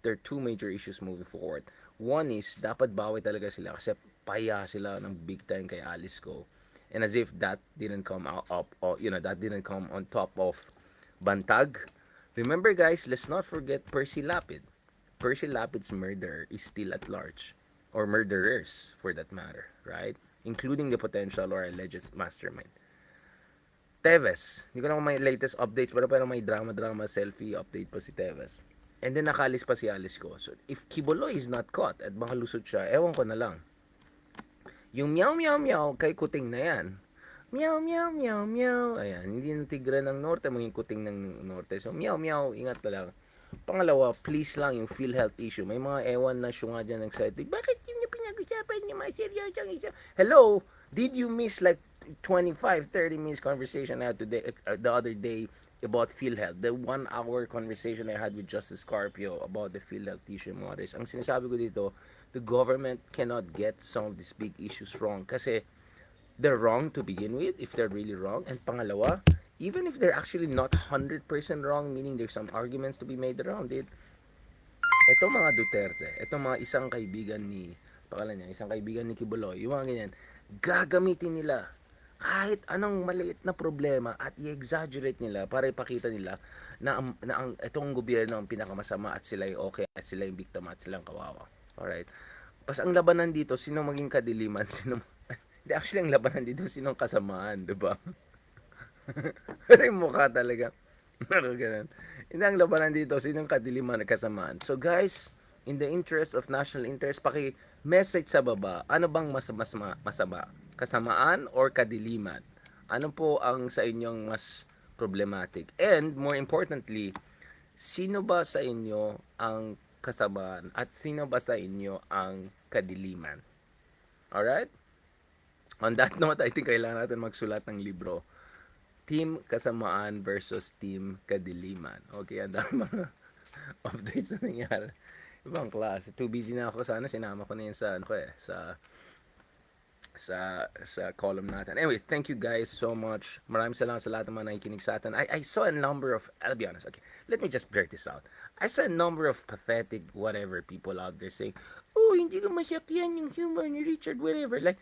there are two major issues moving forward. One is, dapat bawi talaga sila kasi paya sila ng big time kay Alice Go. And as if that didn't come that didn't come on top of Bantag. Remember guys, let's not forget Percy Lapid. Percy Lapid's murderer is still at large. Or murderers, for that matter, right? Including the potential or alleged mastermind. Tevez. Hindi ko na kung may latest updates, pero may drama selfie update pa si Tevez. And then nakalis pa si Alice ko. So if Kiboloy is not caught at baka lusot siya, ewan ko na lang. Yung meow meow meow kay Kuting na yan. Meow meow meow meow. Ayan, hindi na tigre ng norte, maging Kuting ng norte. So meow meow, ingat na lang. Pangalawa, please lang yung PhilHealth issue. May mga ewan na syunga dyan excited. Bakit yun yung pinag-usapan niyo mga seryosong issue? Hello? Did you miss like 25, 30 minutes conversation I had today, the other day about PhilHealth? The 1 hour conversation I had with Justice Carpio about the PhilHealth issue, Morris. Ang sinasabi ko dito, the government cannot get some of these big issues wrong. Kasi they're wrong to begin with, if they're really wrong. And pangalawa, even if they're actually not 100% wrong, meaning there's some arguments to be made around it, etong mga Duterte, etong mga isang kaibigan ni, isang kaibigan ni Kiboloy, yung mga ganyan, gagamitin nila kahit anong maliit na problema at i-exaggerate nila para ipakita nila na ang itong gobyerno ang pinakamasama at sila yung okay at sila yung biktima at silang kawawa. Alright? Pas ang labanan dito, sino maging kadiliman, sino hindi, actually ang labanan dito, sinong kasamaan, di ba? Pero yung mukha talaga. Ganun. Hindi ang labanan dito, sinong kadiliman at kasamaan. So guys, in the interest of national interest, paki-message sa baba, ano bang masama? Kasamaan or kadiliman? Ano po ang sa inyong mas problematic? And more importantly, sino ba sa inyo ang kasamaan at sino ba sa inyo ang kadiliman? Alright? On that note, I think kailangan natin magsulat ng libro. Team Kasamaan versus Team Kadiliman. Okay, ang dami mga updates na nangyari. Ibang klase. Too busy na ako. Sana sinama ko na yun sa, sa column natin. Anyway, thank you guys so much. Maraming salamat sa lahat ng mga nakikinig sa atin. I saw a number of, I'll be honest, okay, let me just blurt this out. I saw a number of pathetic whatever people out there saying, oh, hindi ko masakyan yung humor ni Richard, whatever. Like,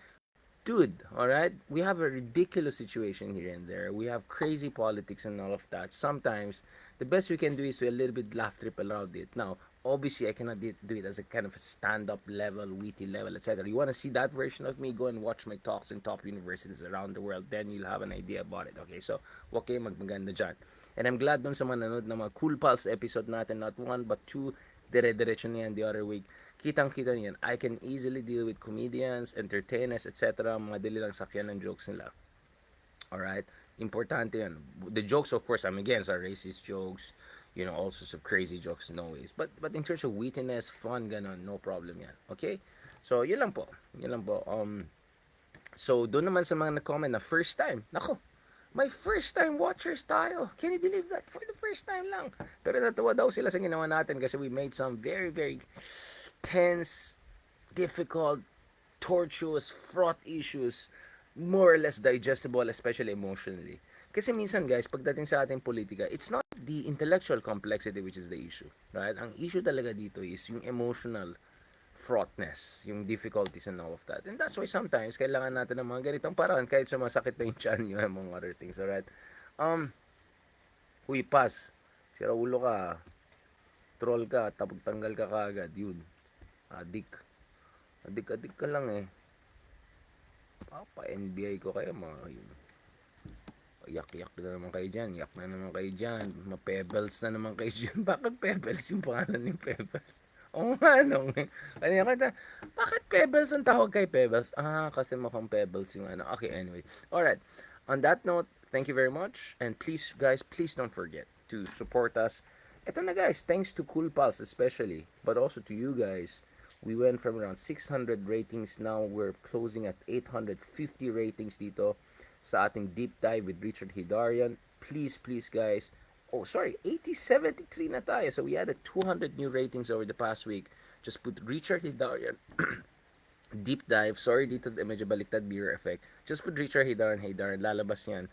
dude, alright? We have a ridiculous situation here and there. We have crazy politics and all of that. Sometimes, the best we can do is to a little bit laugh trip around it. Now, obviously, I cannot do it as a kind of a stand-up level, witty level, etc. You want to see that version of me? Go and watch my talks in top universities around the world. Then you'll have an idea about it. Okay, so, wag kayo magmaganda dyan. And I'm glad dun sa mga nanood na mga Cool Pals episode natin, not 1 but 2, dire-diretso na yan the other week. Kitang-kita niyan, I can easily deal with comedians, entertainers, etc. Mga dili lang sakyan ng jokes nila. Alright? Importante yan. The jokes, of course, I'm against are racist jokes, all sorts of crazy jokes, no ways. But in terms of wittiness, fun, ganon, no problem yan. Okay? So, yun lang po. So, doon naman sa mga nag-comment na first time, nako, may first time watchers tayo. Can you believe that? For the first time lang. Pero natuwa daw sila sa ginawa natin kasi we made some very, very tense, difficult, tortuous, fraught issues, more or less digestible, especially emotionally. Kasi minsan guys, pagdating sa ating politika, it's not the intellectual complexity which is the issue. Right? Ang issue talaga dito is yung emotional fraughtness, yung difficulties and all of that. And that's why sometimes, kailangan natin ng mga ganitong paraan kahit sumasakit na yung tiyan nyo, among other things. Alright? Uy, pass. Sira ulo ka. Troll ka. Tanggal ka kaagad. Yun. Adik ka lang eh. Pa-NBA ko kayo mga yun. Yak na naman kayo dyan. Yak na naman kayo dyan. Ma-pebbles na naman kayo dyan. Bakit pebbles yung pangalan ng pebbles? Oo nga nung. Bakit pebbles ang tawag kay pebbles? Kasi mukhang pebbles yung ano. Okay, anyway. Alright. On that note, thank you very much. And please guys, please don't forget to support us. Ito na guys, thanks to Cool Pals especially, but also to you guys. We went from around 600 ratings, now we're closing at 850 ratings dito sa ating deep dive with Richard Hidarian. Please guys, 8073 na tayo. So we added 200 new ratings over the past week. Just put Richard Hidarian deep dive. Sorry dito medyo baliktad beer effect. Just put Richard Hidarian, lalabas yan.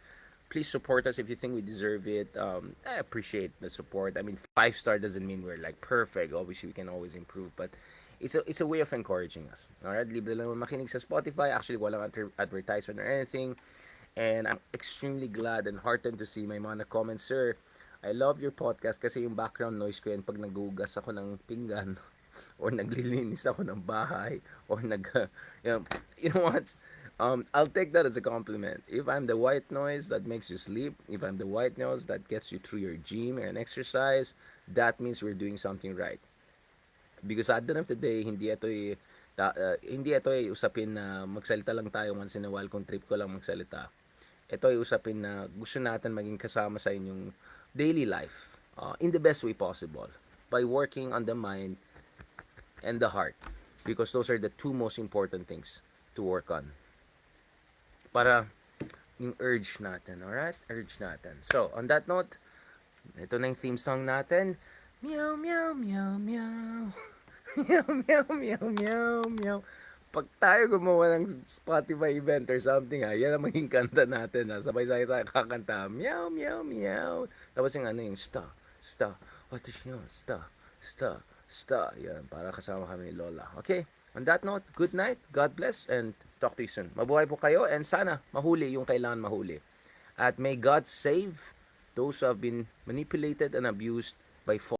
Please support us if you think we deserve it. I appreciate the support. I mean, 5-star doesn't mean we're like perfect. Obviously, we can always improve, but it's a way of encouraging us. Alright, libre lang makinig sa Spotify. Actually, walang advertisement or anything. And I'm extremely glad and heartened to see my mga comments, sir. I love your podcast kasi yung background noise ko yan pag nagugas ako ng pinggan or naglilinis ako ng bahay or you know what? I'll take that as a compliment. If I'm the white noise that makes you sleep, if I'm the white noise that gets you through your gym and exercise, that means we're doing something right. Because at the end of the day, hindi ito ay usapin na magsalita lang tayo once in a while kung trip ko lang magsalita. Ito ay usapin na gusto natin maging kasama sa inyong daily life in the best way possible by working on the mind and the heart, because those are the two most important things to work on para yung urge natin. Alright? Urge natin. So, on that note, ito na yung theme song natin. Meow, meow, meow, meow. Meow, meow, meow, meow, meow. Pag tayo gumawa ng Spotify event or something, yan ang maging kanta natin. Sabay-sabay tayo kakanta. Meow, meow, meow. Tapos yung yung sta. What is yun? Sta. Yan, para kasama kami ni Lola. Okay? On that note, good night, God bless, and talk to you soon. Mabuhay po kayo, and sana mahuli yung kailangan mahuli. At may God save those who have been manipulated and abused by false